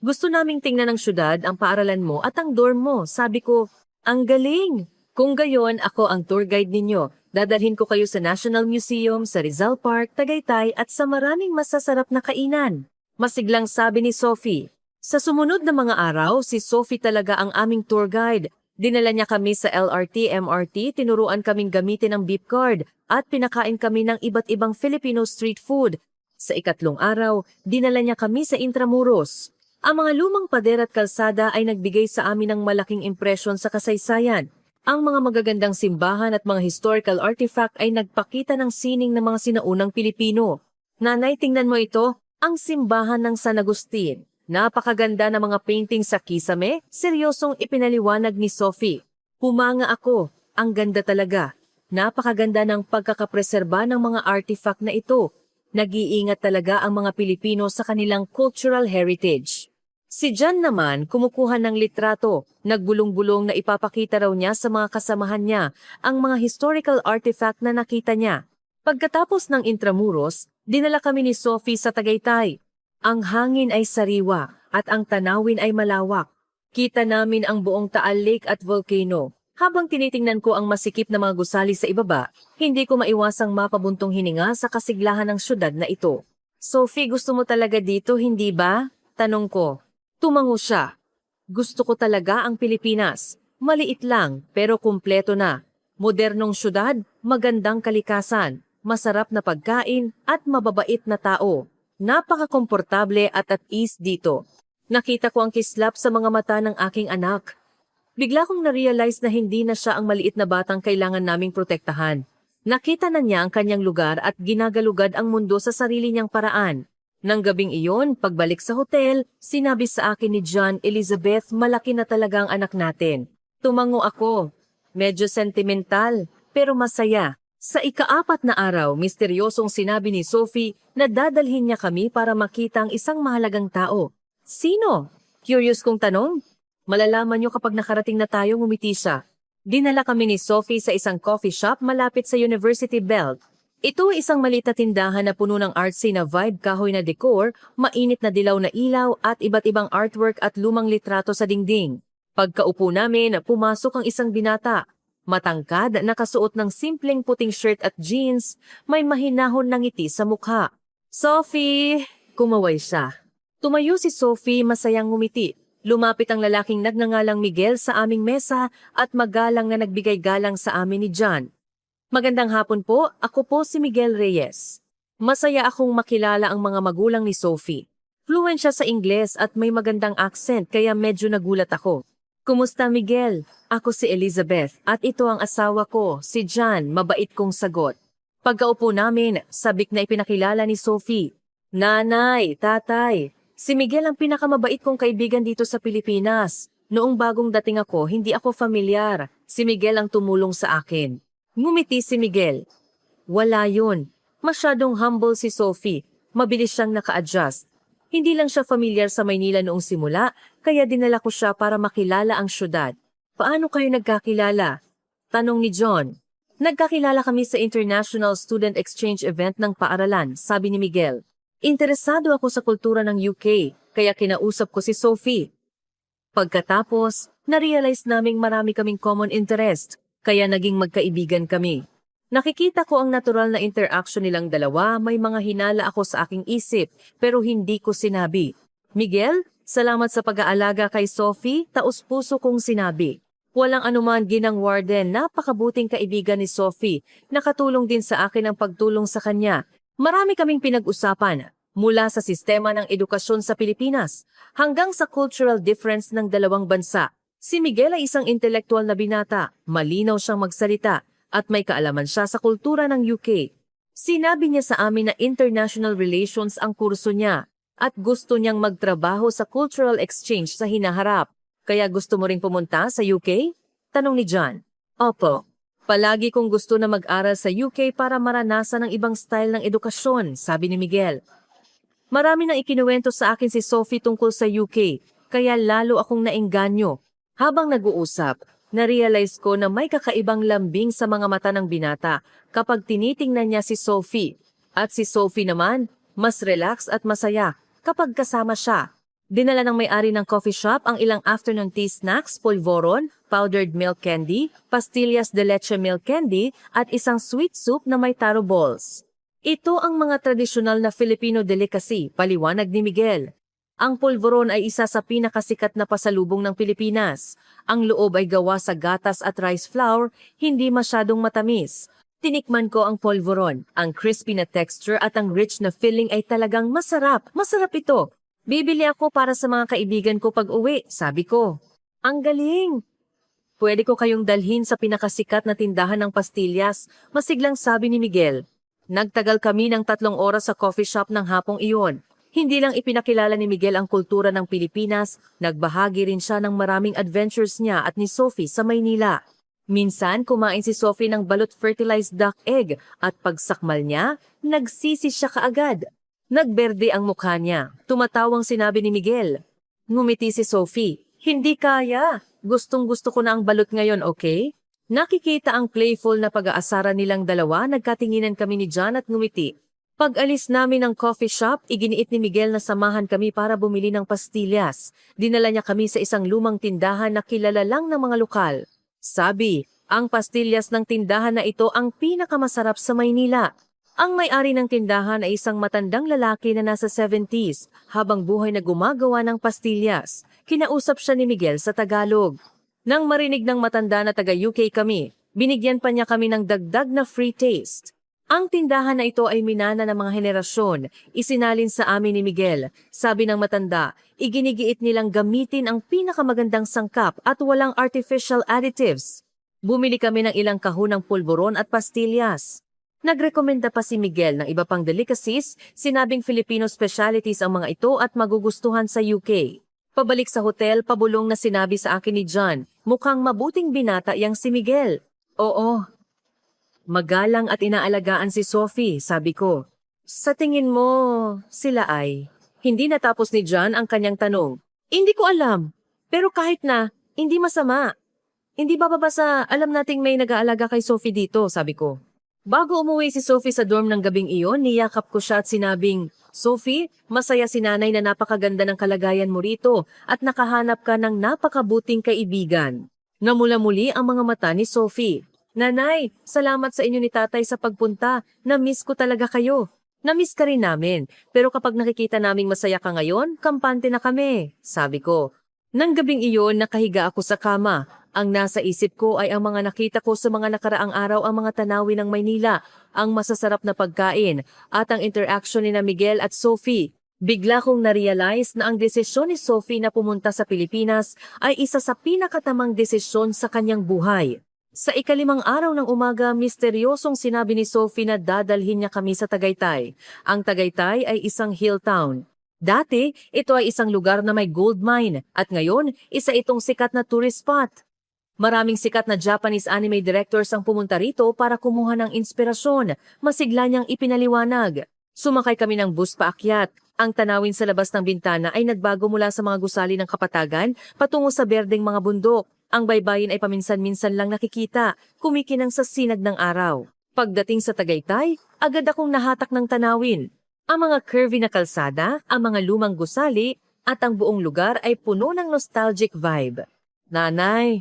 Speaker 1: Gusto naming tingnan ng syudad, ang paaralan mo at ang dorm mo. Sabi ko, ang galing! Kung gayon, ako ang tour guide ninyo. Dadalhin ko kayo sa National Museum, sa Rizal Park, Tagaytay at sa maraming masasarap na kainan. Masiglang sabi ni Sophie. Sa sumunod na mga araw, si Sophie talaga ang aming tour guide. Dinala niya kami sa LRT, MRT, tinuruan kaming gamitin ang beep card at pinakain kami ng iba't ibang Filipino street food. Sa ikatlong araw, dinala niya kami sa Intramuros. Ang mga lumang pader at kalsada ay nagbigay sa amin ng malaking impresyon sa kasaysayan. Ang mga magagandang simbahan at mga historical artifact ay nagpakita ng sining ng mga sinaunang Pilipino. Nanay, tingnan mo ito, ang simbahan ng San Agustin. Napakaganda ng mga painting sa kisame, seryosong ipinaliwanag ni Sophie. Humanga ako, ang ganda talaga. Napakaganda ng pagkakapreserba ng mga artifact na ito. Nag-iingat talaga ang mga Pilipino sa kanilang cultural heritage. Si John naman kumukuha ng litrato, nagbulong-bulong na ipapakita raw niya sa mga kasamahan niya ang mga historical artifact na nakita niya. Pagkatapos ng Intramuros, dinala kami ni Sophie sa Tagaytay. Ang hangin ay sariwa at ang tanawin ay malawak. Kita namin ang buong Taal Lake at volcano. Habang tinitingnan ko ang masikip na mga gusali sa ibaba, hindi ko maiwasang mapabuntong hininga sa kasiglahan ng syudad na ito. Sophie, gusto mo talaga dito, hindi ba? Tanong ko. Tumango siya. Gusto ko talaga ang Pilipinas. Maliit lang pero kumpleto na. Modernong syudad, magandang kalikasan, masarap na pagkain at mababait na tao. Napaka-komportable at ease dito. Nakita ko ang kislap sa mga mata ng aking anak. Bigla kong na-realize na hindi na siya ang maliit na batang kailangan naming protektahan. Nakita na niya ang kanyang lugar at ginagalugad ang mundo sa sarili niyang paraan. Nang gabing iyon, pagbalik sa hotel, sinabi sa akin ni John, Elizabeth, malaki na talaga ang anak natin. Tumango ako. Medyo sentimental, pero masaya. Sa ika-4 na araw, misteryosong sinabi ni Sophie na dadalhin niya kami para makita ang isang mahalagang tao. Sino? Curious kong tanong. Malalaman niyo kapag nakarating na tayo, ngumiti siya. Dinala kami ni Sophie sa isang coffee shop malapit sa University Belt. Ito ay isang maliit na tindahan na puno ng artsy na vibe, kahoy na decor, mainit na dilaw na ilaw at iba't ibang artwork at lumang litrato sa dingding. Pagkaupo namin, pumasok ang isang binata. Matangkad, nakasuot ng simpleng puting shirt at jeans, may mahinahon na ngiti sa mukha. Sophie! Kumaway siya. Tumayo si Sophie, masayang ngumiti. Lumapit ang lalaking nagngangalang Miguel sa aming mesa at magalang na nagbigay galang sa amin ni John. Magandang hapon po, ako po si Miguel Reyes. Masaya akong makilala ang mga magulang ni Sophie. Fluent siya sa Ingles at may magandang accent kaya medyo nagulat ako. Kumusta Miguel? Ako si Elizabeth at ito ang asawa ko, si John, mabait kong sagot. Pagkaupo namin, sabik na ipinakilala ni Sophie. Nanay, tatay, si Miguel ang pinakamabait kong kaibigan dito sa Pilipinas. Noong bagong dating ako, hindi ako familiar. Si Miguel ang tumulong sa akin. Ngumiti si Miguel. Wala yun. Masyadong humble si Sophie. Mabilis siyang naka-adjust. Hindi lang siya familiar sa Maynila noong simula, kaya dinala ko siya para makilala ang syudad. Paano kayo nagkakilala? Tanong ni John. Nagkakilala kami sa International Student Exchange event ng paaralan, sabi ni Miguel. Interesado ako sa kultura ng UK, kaya kinausap ko si Sophie. Pagkatapos, na-realize naming marami kaming common interest, kaya naging magkaibigan kami. Nakikita ko ang natural na interaction nilang dalawa, may mga hinala ako sa aking isip, pero hindi ko sinabi. Miguel, salamat sa pag-aalaga kay Sophie, taos-puso kong sinabi. Walang anuman ginang warden, napakabuting kaibigan ni Sophie, nakatulong din sa akin ang pagtulong sa kanya. Marami kaming pinag-usapan, mula sa sistema ng edukasyon sa Pilipinas, hanggang sa cultural difference ng dalawang bansa. Si Miguel ay isang intelektual na binata, malinaw siyang magsalita, at may kaalaman siya sa kultura ng UK. Sinabi niya sa amin na international relations ang kurso niya at gusto niyang magtrabaho sa cultural exchange sa hinaharap. Kaya gusto mo ring pumunta sa UK? Tanong ni John. Opo. Palagi kong gusto na mag-aral sa UK para maranasan ang ibang style ng edukasyon, sabi ni Miguel. Marami nang ikinuwento sa akin si Sophie tungkol sa UK, kaya lalo akong naengganyo. Habang nag-uusap, na-realize ko na may kakaibang lambing sa mga mata ng binata kapag tinitingnan niya si Sophie. At si Sophie naman, mas relax at masaya kapag kasama siya. Dinala ng may-ari ng coffee shop ang ilang afternoon tea snacks, polvoron, powdered milk candy, pastillas de leche milk candy, at isang sweet soup na may taro balls. Ito ang mga tradisyonal na Filipino delicacy, paliwanag ni Miguel. Ang polvoron ay isa sa pinakasikat na pasalubong ng Pilipinas. Ang loob ay gawa sa gatas at rice flour, hindi masyadong matamis. Tinikman ko ang polvoron. Ang crispy na texture at ang rich na filling ay talagang masarap. Masarap ito. Bibili ako para sa mga kaibigan ko pag-uwi, sabi ko. Ang galing! Pwede ko kayong dalhin sa pinakasikat na tindahan ng pastillas, masiglang sabi ni Miguel. Nagtagal kami ng 3 oras sa coffee shop ng hapong iyon. Hindi lang ipinakilala ni Miguel ang kultura ng Pilipinas, nagbahagi rin siya ng maraming adventures niya at ni Sophie sa Maynila. Minsan kumain si Sophie ng balot fertilized duck egg at pagsakmal niya, nagsisi siya kaagad. Nagberde ang mukha niya, tumatawang sinabi ni Miguel. Ngumiti si Sophie, hindi kaya. Gustong-gusto ko na ang balot ngayon, okay? Nakikita ang playful na pag-aasara nilang dalawa, nagkatinginan kami ni John at ngumiti. Pag-alis namin ng coffee shop, iginiit ni Miguel na samahan kami para bumili ng pastillas. Dinala niya kami sa isang lumang tindahan na kilala lang ng mga lokal. Sabi, ang pastillas ng tindahan na ito ang pinakamasarap sa Maynila. Ang may-ari ng tindahan ay isang matandang lalaki na nasa 70s, habang buhay na gumagawa ng pastillas. Kinausap siya ni Miguel sa Tagalog. Nang marinig ng matanda na taga-UK kami, binigyan pa niya kami ng dagdag na free taste. Ang tindahan na ito ay minana ng mga henerasyon, isinalin sa amin ni Miguel. Sabi ng matanda, iginigiit nilang gamitin ang pinakamagandang sangkap at walang artificial additives. Bumili kami ng ilang kahon ng pulburon at pastillas. Nagrekomenda pa si Miguel ng iba pang delicacies, sinabing Filipino specialties ang mga ito at magugustuhan sa UK. Pabalik sa hotel, pabulong na sinabi sa akin ni John, mukhang mabuting binata yang si Miguel. Oo. Magalang at inaalagaan si Sophie, sabi ko. Sa tingin mo, sila ay? Hindi natapos ni John ang kanyang tanong. Hindi ko alam, pero kahit na, hindi masama. Hindi ba babasa, alam nating may nag-aalaga kay Sophie dito, sabi ko. Bago umuwi si Sophie sa dorm ng gabing iyon, niyakap ko siya at sinabing, Sophie, masaya si nanay na napakaganda ng kalagayan mo rito at nakahanap ka ng napakabuting kaibigan. Namula muli ang mga mata ni Sophie. Nanay, salamat sa inyo ni tatay sa pagpunta. Na-miss ko talaga kayo. Na-miss ka rin namin. Pero kapag nakikita naming masaya ka ngayon, kampante na kami, sabi ko. Nang gabing iyon, nakahiga ako sa kama. Ang nasa isip ko ay ang mga nakita ko sa mga nakaraang araw, ang mga tanawin ng Maynila, ang masasarap na pagkain, at ang interaction ni na Miguel at Sophie. Bigla kong na-realize na ang desisyon ni Sophie na pumunta sa Pilipinas ay isa sa pinakatamang desisyon sa kanyang buhay. Sa ika-5 araw ng umaga, misteryosong sinabi ni Sophie na dadalhin niya kami sa Tagaytay. Ang Tagaytay ay isang hill town. Dati, ito ay isang lugar na may gold mine at ngayon, isa itong sikat na tourist spot. Maraming sikat na Japanese anime directors ang pumunta rito para kumuha ng inspirasyon, masigla niyang ipinaliwanag. Sumakay kami ng bus paakyat. Ang tanawin sa labas ng bintana ay nagbago mula sa mga gusali ng kapatagan patungo sa berdeng mga bundok. Ang baybayin ay paminsan-minsan lang nakikita, kumikinang sa sinag ng araw. Pagdating sa Tagaytay, agad akong nahatak ng tanawin. Ang mga curvy na kalsada, ang mga lumang gusali, at ang buong lugar ay puno ng nostalgic vibe. Nanay,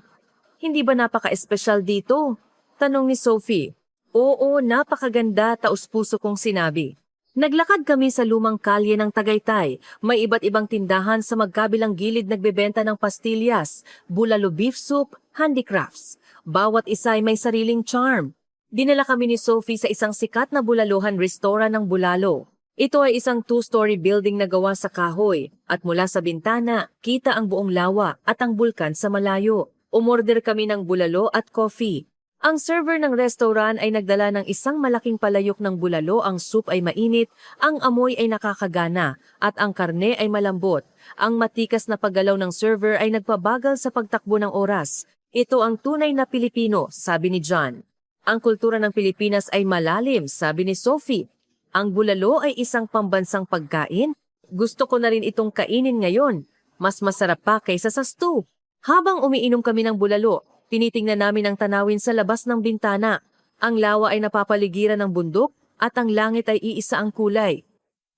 Speaker 1: hindi ba napaka-espesyal dito? Tanong ni Sophie. Oo, napakaganda, taus-puso kong sinabi. Naglakad kami sa lumang kalye ng Tagaytay. May iba't ibang tindahan sa magkabilang gilid nagbebenta ng pastillas, bulalo beef soup, handicrafts. Bawat isa ay may sariling charm. Dinala kami ni Sophie sa isang sikat na bulaluhan restaurant ng Bulalo. Ito ay isang 2-story building na gawa sa kahoy at mula sa bintana, kita ang buong lawa at ang bulkan sa malayo. Umorder kami ng bulalo at coffee. Ang server ng restaurant ay nagdala ng isang malaking palayok ng bulalo, ang soup ay mainit, ang amoy ay nakakagana, at ang karne ay malambot. Ang matikas na paggalaw ng server ay nagpabagal sa pagtakbo ng oras. Ito ang tunay na Pilipino, sabi ni John. Ang kultura ng Pilipinas ay malalim, sabi ni Sophie. Ang bulalo ay isang pambansang pagkain. Gusto ko na rin itong kainin ngayon. Mas masarap pa kaysa sa stew. Habang umiinom kami ng bulalo, tinitingnan namin ang tanawin sa labas ng bintana. Ang lawa ay napapaligiran ng bundok at ang langit ay iisa ang kulay.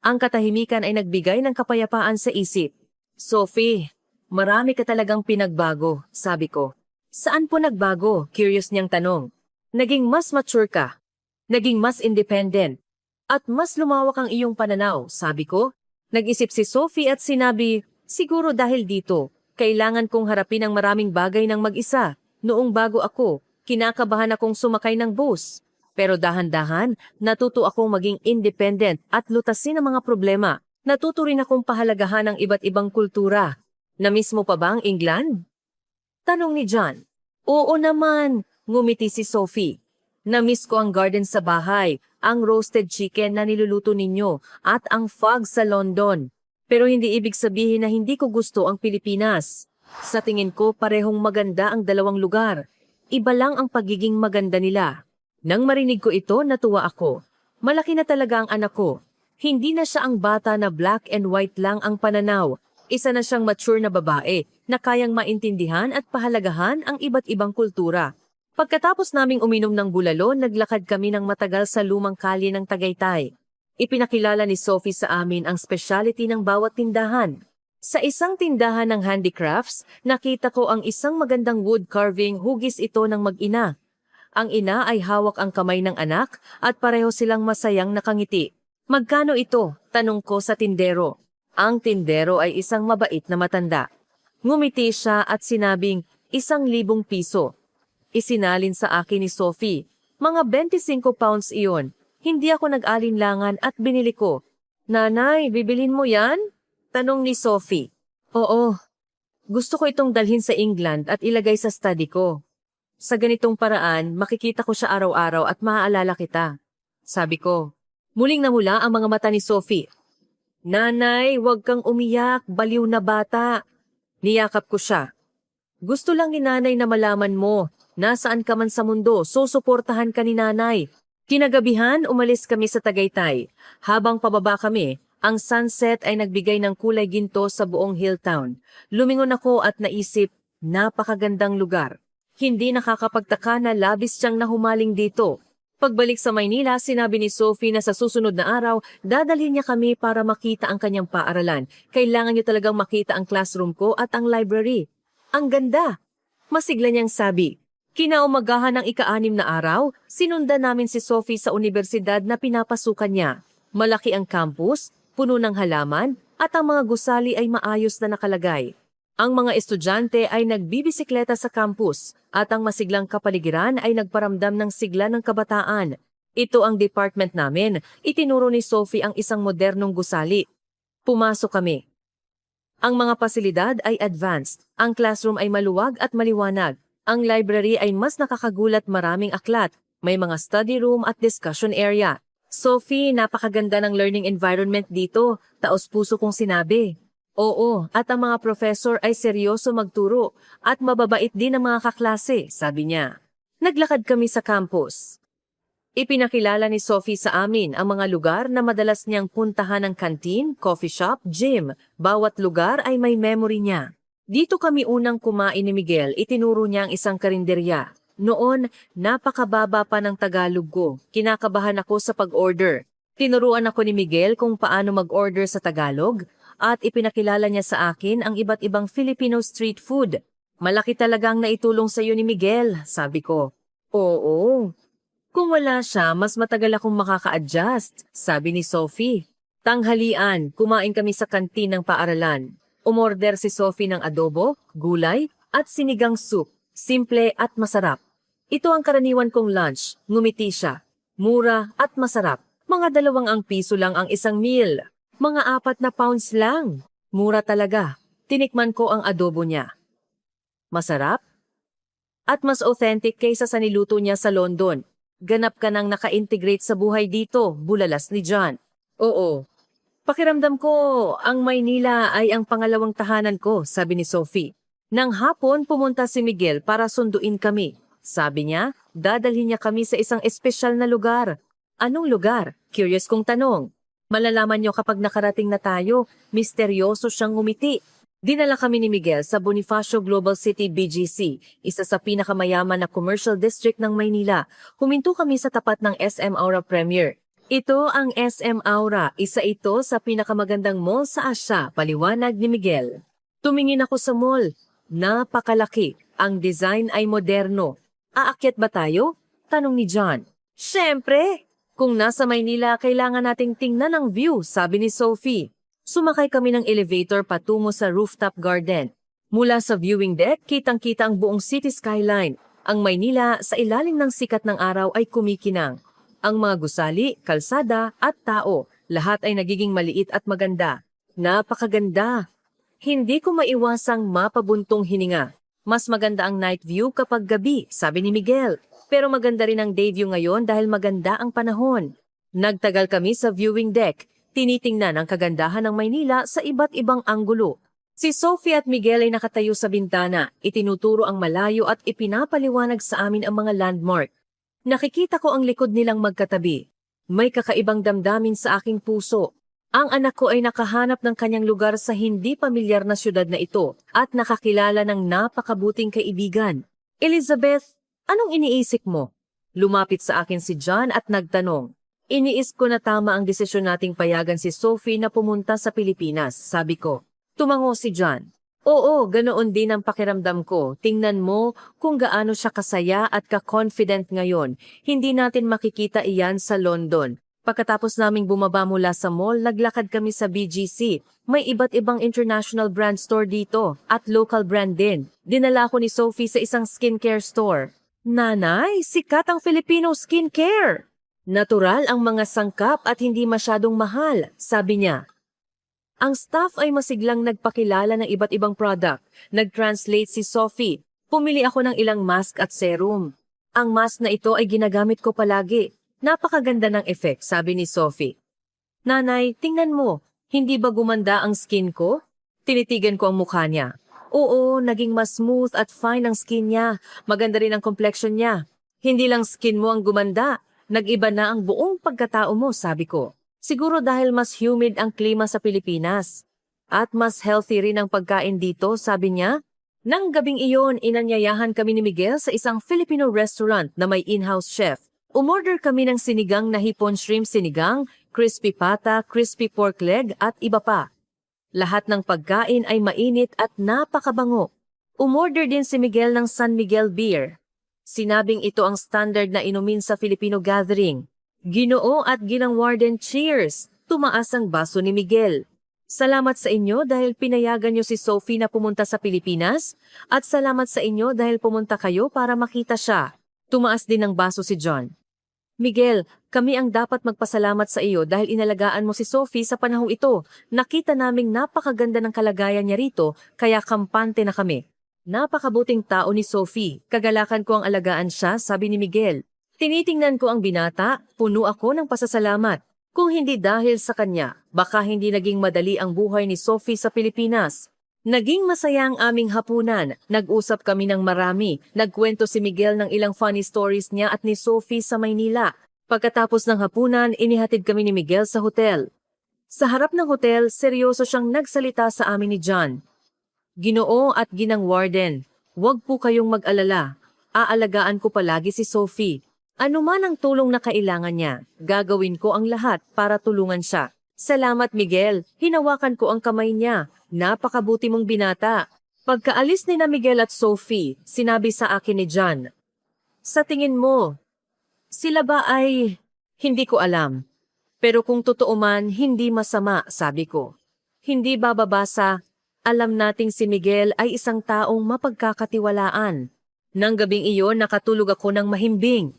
Speaker 1: Ang katahimikan ay nagbigay ng kapayapaan sa isip. Sophie, marami ka talagang pinagbago, sabi ko. Saan po nagbago? Curious niyang tanong. Naging mas mature ka. Naging mas independent. At mas lumawak ang iyong pananaw, sabi ko. Nag-isip si Sophie at sinabi, siguro dahil dito, kailangan kong harapin ang maraming bagay ng mag-isa. Noong bago ako, kinakabahan akong sumakay ng bus. Pero dahan-dahan, natuto akong maging independent at lutasin ang mga problema. Natuto rin akong pahalagahan ang iba't ibang kultura. Namiss mo pa ba ang England? Tanong ni John. Oo naman, ngumiti si Sophie. Namiss ko ang garden sa bahay, ang roasted chicken na niluluto ninyo, at ang fog sa London. Pero hindi ibig sabihin na hindi ko gusto ang Pilipinas. Sa tingin ko parehong maganda ang dalawang lugar. Iba lang ang pagiging maganda nila. Nang marinig ko ito, natuwa ako. Malaki na talaga ang anak ko. Hindi na siya ang bata na black and white lang ang pananaw. Isa na siyang mature na babae na kayang maintindihan at pahalagahan ang iba't ibang kultura. Pagkatapos naming uminom ng bulalo, naglakad kami ng matagal sa lumang kalye ng Tagaytay. Ipinakilala ni Sophie sa amin ang specialty ng bawat tindahan. Sa isang tindahan ng handicrafts, nakita ko ang isang magandang wood carving, hugis ito ng mag-ina. Ang ina ay hawak ang kamay ng anak at pareho silang masayang nakangiti. Magkano ito? Tanong ko sa tindero. Ang tindero ay isang mabait na matanda. Ngumiti siya at sinabing 1,000 piso. Isinalin sa akin ni Sophie. Mga 25 pounds iyon. Hindi ako nag-alinlangan at binili ko. Nanay, bibilin mo yan? Tanong ni Sophie. Oo. Gusto ko itong dalhin sa England at ilagay sa study ko. Sa ganitong paraan, makikita ko siya araw-araw at maaalala kita. Sabi ko. Muling namula ang mga mata ni Sophie. Nanay, huwag kang umiyak, baliw na bata. Niyakap ko siya. Gusto lang ni nanay na malaman mo, nasaan ka man sa mundo, susuportahan ka ni nanay. Kinagabihan, umalis kami sa Tagaytay. Habang pababa kami, ang sunset ay nagbigay ng kulay ginto sa buong Hilltown. Lumingon ako at naisip, napakagandang lugar. Hindi nakakapagtaka na labis siyang nahumaling dito. Pagbalik sa Maynila, sinabi ni Sophie na sa susunod na araw, dadalhin niya kami para makita ang kanyang paaralan. Kailangan niyo talagang makita ang classroom ko at ang library. Ang ganda! Masigla niyang sabi. Kinaumagahan ng ika-6 na araw, sinundan namin si Sophie sa universidad na pinapasukan niya. Malaki ang campus, puno ng halaman, at ang mga gusali ay maayos na nakalagay. Ang mga estudyante ay nagbibisikleta sa campus at ang masiglang kapaligiran ay nagparamdam ng sigla ng kabataan. Ito ang department namin. Itinuro ni Sophie ang isang modernong gusali. Pumasok kami. Ang mga pasilidad ay advanced. Ang classroom ay maluwag at maliwanag. Ang library ay mas nakakagulat, maraming aklat. May mga study room at discussion area. Sophie, napakaganda ng learning environment dito. Taos-puso kong sinabi. Oo, at ang mga professor ay seryoso magturo at mababait din ang mga kaklase, sabi niya. Naglakad kami sa campus. Ipinakilala ni Sophie sa amin ang mga lugar na madalas niyang puntahan ng canteen, coffee shop, gym. Bawat lugar ay may memory niya. Dito kami unang kumain ni Miguel, itinuro niya ang isang karinderya. Noon, napakababa pa ng Tagalog ko. Kinakabahan ako sa pag-order. Tinuruan ako ni Miguel kung paano mag-order sa Tagalog at ipinakilala niya sa akin ang iba't ibang Filipino street food. Malaki talagang naitulong sa iyo ni Miguel, sabi ko. Oo. Kung wala siya, mas matagal akong makaka-adjust, sabi ni Sophie. Tanghalian, kumain kami sa kantin ng paaralan. Umorder si Sophie ng adobo, gulay, at sinigang soup. Simple at masarap. Ito ang karaniwan kong lunch. Ngumiti siya. Mura at masarap. Mga 2 piso lang ang isang meal. Mga 4 na pounds lang. Mura talaga. Tinikman ko ang adobo niya. Masarap? At mas authentic kaysa sa niluto niya sa London. Ganap ka nang naka-integrate sa buhay dito, bulalas ni John. Oo. Pakiramdam ko, ang Maynila ay ang pangalawang tahanan ko, sabi ni Sophie. Nang hapon, pumunta si Miguel para sunduin kami. Sabi niya, dadalhin niya kami sa isang espesyal na lugar. Anong lugar? Curious kong tanong. Malalaman niyo kapag nakarating na tayo, misteryoso siyang ngumiti. Dinala kami ni Miguel sa Bonifacio Global City BGC, isa sa pinakamayaman na commercial district ng Maynila. Huminto kami sa tapat ng SM Aura Premier. Ito ang SM Aura, isa ito sa pinakamagandang mall sa Asya, paliwanag ni Miguel. Tumingin ako sa mall. Napakalaki. Ang design ay moderno. Aakyat ba tayo? Tanong ni John. Siyempre! Kung nasa Maynila, kailangan nating tingnan ang view, sabi ni Sophie. Sumakay kami ng elevator patungo sa rooftop garden. Mula sa viewing deck, kitang-kita ang buong city skyline. Ang Maynila sa ilalim ng sikat ng araw ay kumikinang. Ang mga gusali, kalsada at tao, lahat ay nagiging maliit at maganda. Napakaganda! Hindi ko maiwasang mapabuntong hininga. Mas maganda ang night view kapag gabi, sabi ni Miguel. Pero maganda rin ang day view ngayon dahil maganda ang panahon. Nagtagal kami sa viewing deck, tinitingnan ang kagandahan ng Maynila sa iba't ibang anggulo. Si Sophie at Miguel ay nakatayo sa bintana, itinuturo ang malayo at ipinapaliwanag sa amin ang mga landmark. Nakikita ko ang likod nilang magkatabi. May kakaibang damdamin sa aking puso. Ang anak ko ay nakahanap ng kanyang lugar sa hindi pamilyar na syudad na ito at nakakilala ng napakabuting kaibigan. Elizabeth, anong iniisip mo? Lumapit sa akin si John at nagtanong. Iniis ko na tama ang desisyon nating payagan si Sophie na pumunta sa Pilipinas, sabi ko. Tumango si John. Oo, ganoon din ang pakiramdam ko. Tingnan mo kung gaano siya kasaya at ka-confident ngayon. Hindi natin makikita iyan sa London. Pagkatapos naming bumaba mula sa mall, naglakad kami sa BGC. May iba't ibang international brand store dito at local brand din. Dinala ko ni Sophie sa isang skincare store. Nanay, sikat ang Filipino skincare! Natural ang mga sangkap at hindi masyadong mahal, sabi niya. Ang staff ay masiglang nagpakilala ng iba't ibang product. Nag-translate si Sophie. Pumili ako ng ilang mask at serum. Ang mask na ito ay ginagamit ko palagi. Napakaganda ng effect, sabi ni Sophie. Nanay, tingnan mo. Hindi ba gumanda ang skin ko? Tinitigan ko ang mukha niya. Oo, naging mas smooth at fine ang skin niya. Maganda rin ang complexion niya. Hindi lang skin mo ang gumanda. Nag-iba na ang buong pagkatao mo, sabi ko. Siguro dahil mas humid ang klima sa Pilipinas. At mas healthy rin ang pagkain dito, sabi niya. Nang gabing iyon, inanyayahan kami ni Miguel sa isang Filipino restaurant na may in-house chef. Umorder kami ng sinigang na hipon shrimp sinigang, crispy pata, crispy pork leg at iba pa. Lahat ng pagkain ay mainit at napakabango. Umorder din si Miguel ng San Miguel beer. Sinabing ito ang standard na inumin sa Filipino gathering. Ginoo at Ginang Warden, cheers! Tumaas ang baso ni Miguel. Salamat sa inyo dahil pinayagan niyo si Sophie na pumunta sa Pilipinas at salamat sa inyo dahil pumunta kayo para makita siya. Tumaas din ang baso si John. Miguel, kami ang dapat magpasalamat sa iyo dahil inalagaan mo si Sophie sa panahong ito. Nakita naming napakaganda ng kalagayan niya rito kaya kampante na kami. Napakabuting tao ni Sophie. Kagalakan ko ang alagaan siya, sabi ni Miguel. Tinitingnan ko ang binata, puno ako ng pasasalamat. Kung hindi dahil sa kanya, baka hindi naging madali ang buhay ni Sophie sa Pilipinas. Naging masaya ang aming hapunan, nag-usap kami ng marami, nagkwento si Miguel ng ilang funny stories niya at ni Sophie sa Maynila. Pagkatapos ng hapunan, inihatid kami ni Miguel sa hotel. Sa harap ng hotel, seryoso siyang nagsalita sa amin ni John. Ginoo at Ginang Warden, huwag po kayong mag-alala. Aalagaan ko palagi si Sophie. Ano man ang tulong na kailangan niya, gagawin ko ang lahat para tulungan siya. Salamat Miguel, hinawakan ko ang kamay niya. Napakabuti mong binata. Pagkaalis ni na Miguel at Sophie, sinabi sa akin ni John, sa tingin mo, sila ba ay... Hindi ko alam. Pero kung totoo man, hindi masama, sabi ko. Hindi bababasa, alam nating si Miguel ay isang taong mapagkakatiwalaan. Nang gabing iyon, nakatulog ako ng mahimbing.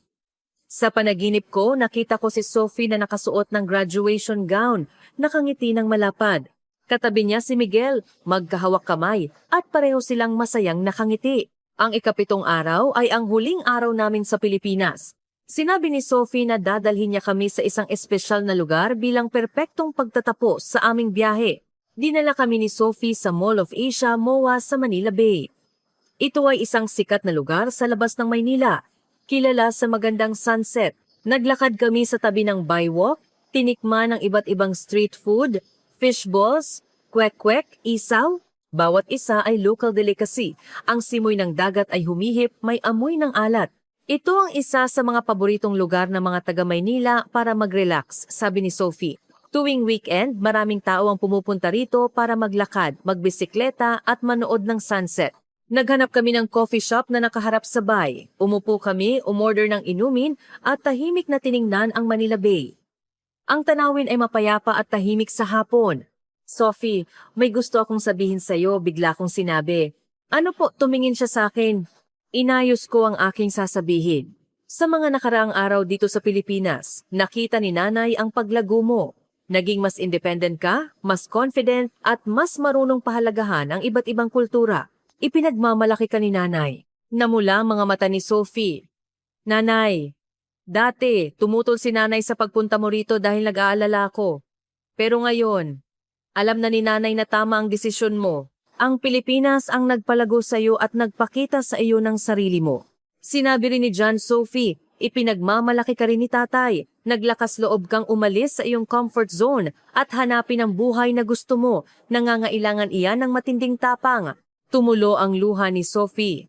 Speaker 1: Sa panaginip ko, nakita ko si Sophie na nakasuot ng graduation gown, nakangiti ng malapad. Katabi niya si Miguel, magkahawak kamay, at pareho silang masayang nakangiti. Ang ikapitong araw ay ang huling araw namin sa Pilipinas. Sinabi ni Sophie na dadalhin niya kami sa isang espesyal na lugar bilang perpektong pagtatapos sa aming biyahe. Dinala kami ni Sophie sa Mall of Asia, MOA sa Manila Bay. Ito ay isang sikat na lugar sa labas ng Maynila. Kilala sa magandang sunset. Naglakad kami sa tabi ng bywalk, tinikman ng iba't ibang street food, fish balls, kwek-kwek, isaw. Bawat isa ay local delicacy. Ang simoy ng dagat ay humihip, may amoy ng alat. Ito ang isa sa mga paboritong lugar ng mga taga-Maynila para mag-relax, sabi ni Sophie. Tuwing weekend, maraming tao ang pumupunta rito para maglakad, magbisikleta at manood ng sunset. Naghanap kami ng coffee shop na nakaharap sa bay. Umupo kami, umorder ng inumin at tahimik na tiningnan ang Manila Bay. Ang tanawin ay mapayapa at tahimik sa hapon. Sophie, may gusto akong sabihin sa'yo, bigla kong sinabi. Ano po, tumingin siya sa akin. Inayos ko ang aking sasabihin. Sa mga nakaraang araw dito sa Pilipinas, nakita ni nanay ang paglago mo. Naging mas independent ka, mas confident, at mas marunong pahalagahan ang iba't ibang kultura. Ipinagmamalaki ka ni nanay. Namula mga mata ni Sophie. Nanay, dati tumutol si nanay sa pagpunta mo rito dahil nag-aalala ako. Pero ngayon, alam na ni nanay na tama ang desisyon mo. Ang Pilipinas ang nagpalago sa iyo at nagpakita sa iyo ng sarili mo. Sinabi rin ni John, Sophie, ipinagmamalaki ka rin ni tatay. Naglakas loob kang umalis sa iyong comfort zone at hanapin ang buhay na gusto mo. Nangangailangan iyan ng matinding tapang. Tumulo ang luha ni Sophie.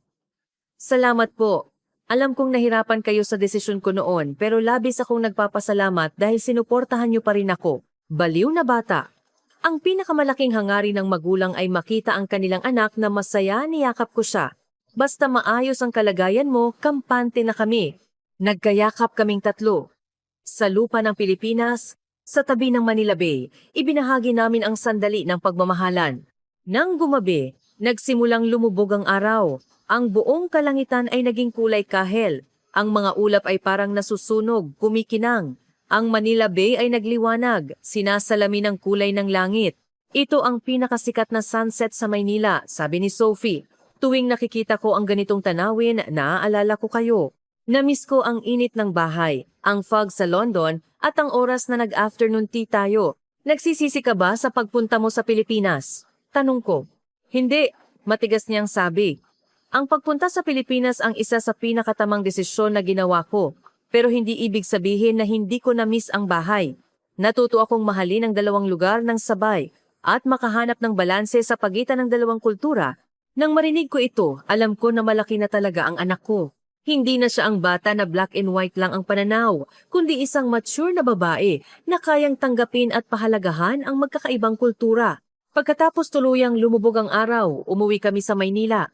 Speaker 1: Salamat po. Alam kong nahirapan kayo sa desisyon ko noon pero labis akong nagpapasalamat dahil sinuportahan niyo pa rin ako. Baliw na bata. Ang pinakamalaking hangarin ng magulang ay makita ang kanilang anak na masaya, niyakap ko siya. Basta maayos ang kalagayan mo, kampante na kami. Nagkayakap kaming tatlo. Sa lupa ng Pilipinas, sa tabi ng Manila Bay, ibinahagi namin ang sandali ng pagmamahalan. Nang gumabi, nagsimulang lumubog ang araw. Ang buong kalangitan ay naging kulay kahel. Ang mga ulap ay parang nasusunog, kumikinang. Ang Manila Bay ay nagliwanag, sinasalamin ng kulay ng langit. Ito ang pinakasikat na sunset sa Maynila, sabi ni Sophie. Tuwing nakikita ko ang ganitong tanawin, naaalala ko kayo. Namiss ko ang init ng bahay, ang fog sa London, at ang oras na nag-afternoon tea tayo. Nagsisisi ka ba sa pagpunta mo sa Pilipinas? Tanong ko. Hindi, matigas niyang sabi. Ang pagpunta sa Pilipinas ang isa sa pinakatamang desisyon na ginawa ko. Pero hindi ibig sabihin na hindi ko na-miss ang bahay. Natuto akong mahalin ang dalawang lugar ng sabay at makahanap ng balanse sa pagitan ng dalawang kultura. Nang marinig ko ito, alam ko na malaki na talaga ang anak ko. Hindi na siya ang bata na black and white lang ang pananaw, kundi isang mature na babae na kayang tanggapin at pahalagahan ang magkakaibang kultura. Pagkatapos tuluyang lumubog ang araw, umuwi kami sa Maynila.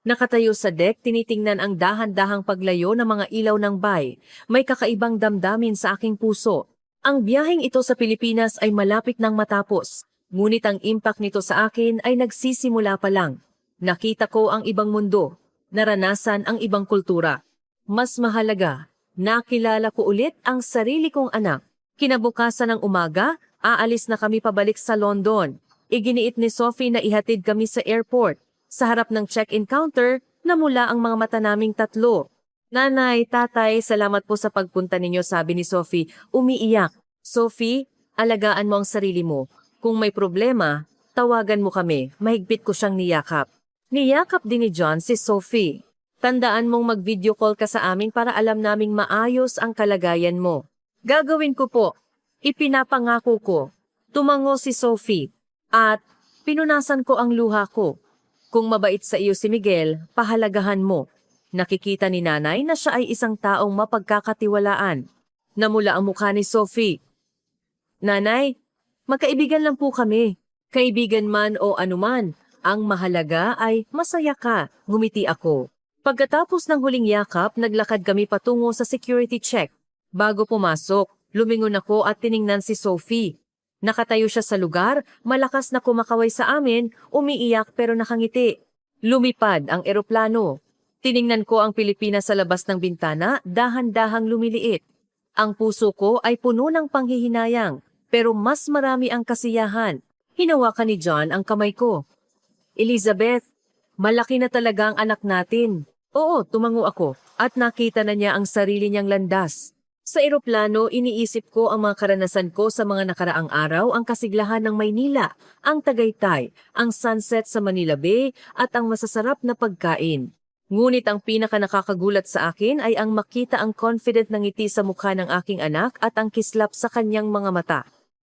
Speaker 1: Nakatayo sa deck, tinitingnan ang dahan-dahang paglayo ng mga ilaw ng bay. May kakaibang damdamin sa aking puso. Ang biyaheng ito sa Pilipinas ay malapit nang matapos. Ngunit ang impact nito sa akin ay nagsisimula pa lang. Nakita ko ang ibang mundo, naranasan ang ibang kultura. Mas mahalaga, nakilala ko ulit ang sarili kong anak. Kinabukasan ng umaga, aalis na kami pabalik sa London. Iginiit ni Sophie na ihatid kami sa airport. Sa harap ng check-in counter, namula ang mga mata naming tatlo. Nanay, tatay, salamat po sa pagpunta ninyo, sabi ni Sophie, umiiyak. Sophie, alagaan mo ang sarili mo. Kung may problema, tawagan mo kami. Mahigpit ko siyang niyakap. Niyakap din ni John si Sophie. Tandaan mong mag-video call ka sa amin para alam naming maayos ang kalagayan mo. Gagawin ko po. Ipinapangako ko. Tumango si Sophie. At pinunasan ko ang luha ko. Kung mabait sa iyo si Miguel, pahalagahan mo. Nakikita ni nanay na siya ay isang taong mapagkakatiwalaan. Namula ang mukha ni Sophie. Nanay, magkaibigan lang po kami. Kaibigan man o anuman, ang mahalaga ay masaya ka, ngumiti ako. Pagkatapos ng huling yakap, naglakad kami patungo sa security check. Bago pumasok, lumingon ako at tiningnan si Sophie. Nakatayo siya sa lugar, malakas na kumakaway sa amin, umiiyak pero nakangiti. Lumipad ang eroplano. Tiningnan ko ang Pilipinas sa labas ng bintana, dahan-dahang lumiliit. Ang puso ko ay puno ng panghihinayang, pero mas marami ang kasiyahan. Hinawakan ni John ang kamay ko. Elizabeth, malaki na talaga ang anak natin. Oo, tumango ako at nakita na niya ang sarili niyang landas. Sa eroplano, iniisip ko ang mga karanasan ko sa mga nakaraang araw, ang kasiglahan ng Maynila, ang Tagaytay, ang sunset sa Manila Bay at ang masasarap na pagkain. Ngunit ang pinaka nakakagulat sa akin ay ang makita ang confident na ngiti sa mukha ng aking anak at ang kislap sa kanyang mga mata.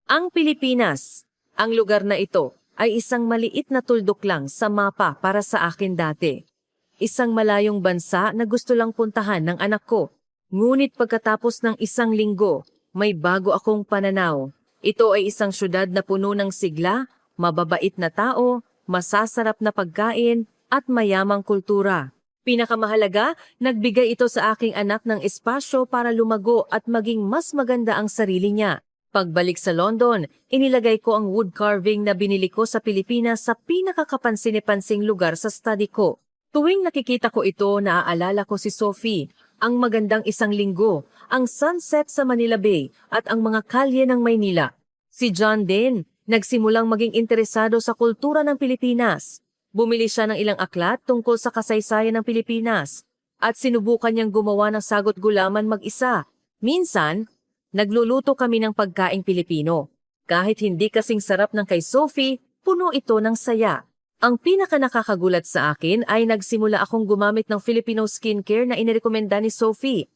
Speaker 1: Ang Pilipinas, ang lugar na ito, ay isang maliit na tuldok lang sa mapa para sa akin dati. Isang malayong bansa na gusto lang puntahan ng anak ko. Ngunit pagkatapos ng isang linggo, may bago akong pananaw. Ito ay isang syudad na puno ng sigla, mababait na tao, masasarap na pagkain, at mayamang kultura. Pinakamahalaga, nagbigay ito sa aking anak ng espasyo para lumago at maging mas maganda ang sarili niya. Pagbalik sa London, inilagay ko ang wood carving na binili ko sa Pilipinas sa pinakakapansin-pansing lugar sa study ko. Tuwing nakikita ko ito, naaalala ko si Sophie, ang magandang isang linggo, ang sunset sa Manila Bay at ang mga kalye ng Maynila. Si John din, nagsimulang maging interesado sa kultura ng Pilipinas. Bumili siya ng ilang aklat tungkol sa kasaysayan ng Pilipinas at sinubukan niyang gumawa ng sagot gulaman mag-isa. Minsan, nagluluto kami ng pagkaing Pilipino. Kahit hindi kasing sarap ng kay Sophie, puno ito ng saya. Ang pinaka-nakakagulat sa akin ay nagsimula akong gumamit ng Filipino skincare na inirekomenda ni Sophie.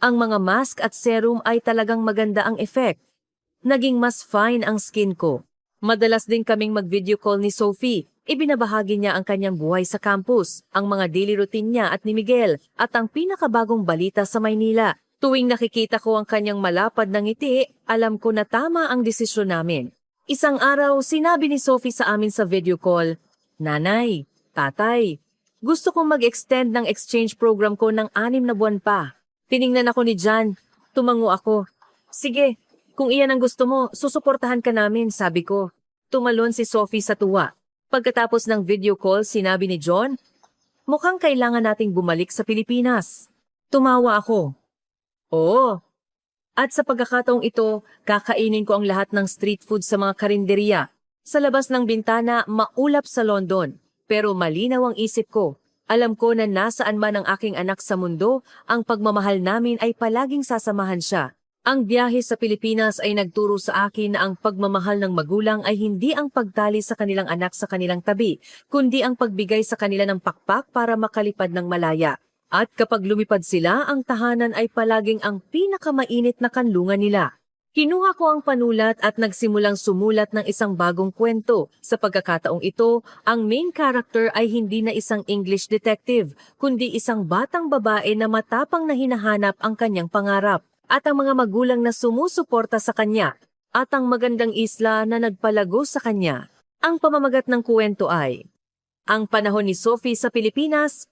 Speaker 1: Ang mga mask at serum ay talagang maganda ang effect. Naging mas fine ang skin ko. Madalas din kaming mag-video call ni Sophie. Ibinabahagi niya ang kanyang buhay sa campus, ang mga daily routine niya at ni Miguel, at ang pinakabagong balita sa Maynila. Tuwing nakikita ko ang kanyang malapad na ngiti, alam ko na tama ang desisyon namin. Isang araw, sinabi ni Sophie sa amin sa video call, "Nanay, tatay, gusto kong mag-extend ng exchange program ko ng 6 na buwan pa." Tiningnan ako ni John. Tumango ako. "Sige, kung iyan ang gusto mo, susuportahan ka namin," sabi ko. Tumalon si Sophie sa tuwa. Pagkatapos ng video call, sinabi ni John, "Mukhang kailangan nating bumalik sa Pilipinas." Tumawa ako. Oo. At sa pagkakataong ito, kakainin ko ang lahat ng street food sa mga karinderya. Sa labas ng bintana, maulap sa London. Pero malinaw ang isip ko. Alam ko na nasaan man ang aking anak sa mundo, ang pagmamahal namin ay palaging sasamahan siya. Ang biyahe sa Pilipinas ay nagturo sa akin na ang pagmamahal ng magulang ay hindi ang pagtali sa kanilang anak sa kanilang tabi, kundi ang pagbigay sa kanila ng pakpak para makalipad ng malaya. At kapag lumipad sila, ang tahanan ay palaging ang pinakamainit na kanlungan nila. Kinuha ko ang panulat at nagsimulang sumulat ng isang bagong kwento. Sa pagkakataong ito, ang main character ay hindi na isang English detective, kundi isang batang babae na matapang na hinahanap ang kanyang pangarap, at ang mga magulang na sumusuporta sa kanya, at ang magandang isla na nagpalago sa kanya. Ang pamamagat ng kwento ay, ang panahon ni Sophie sa Pilipinas,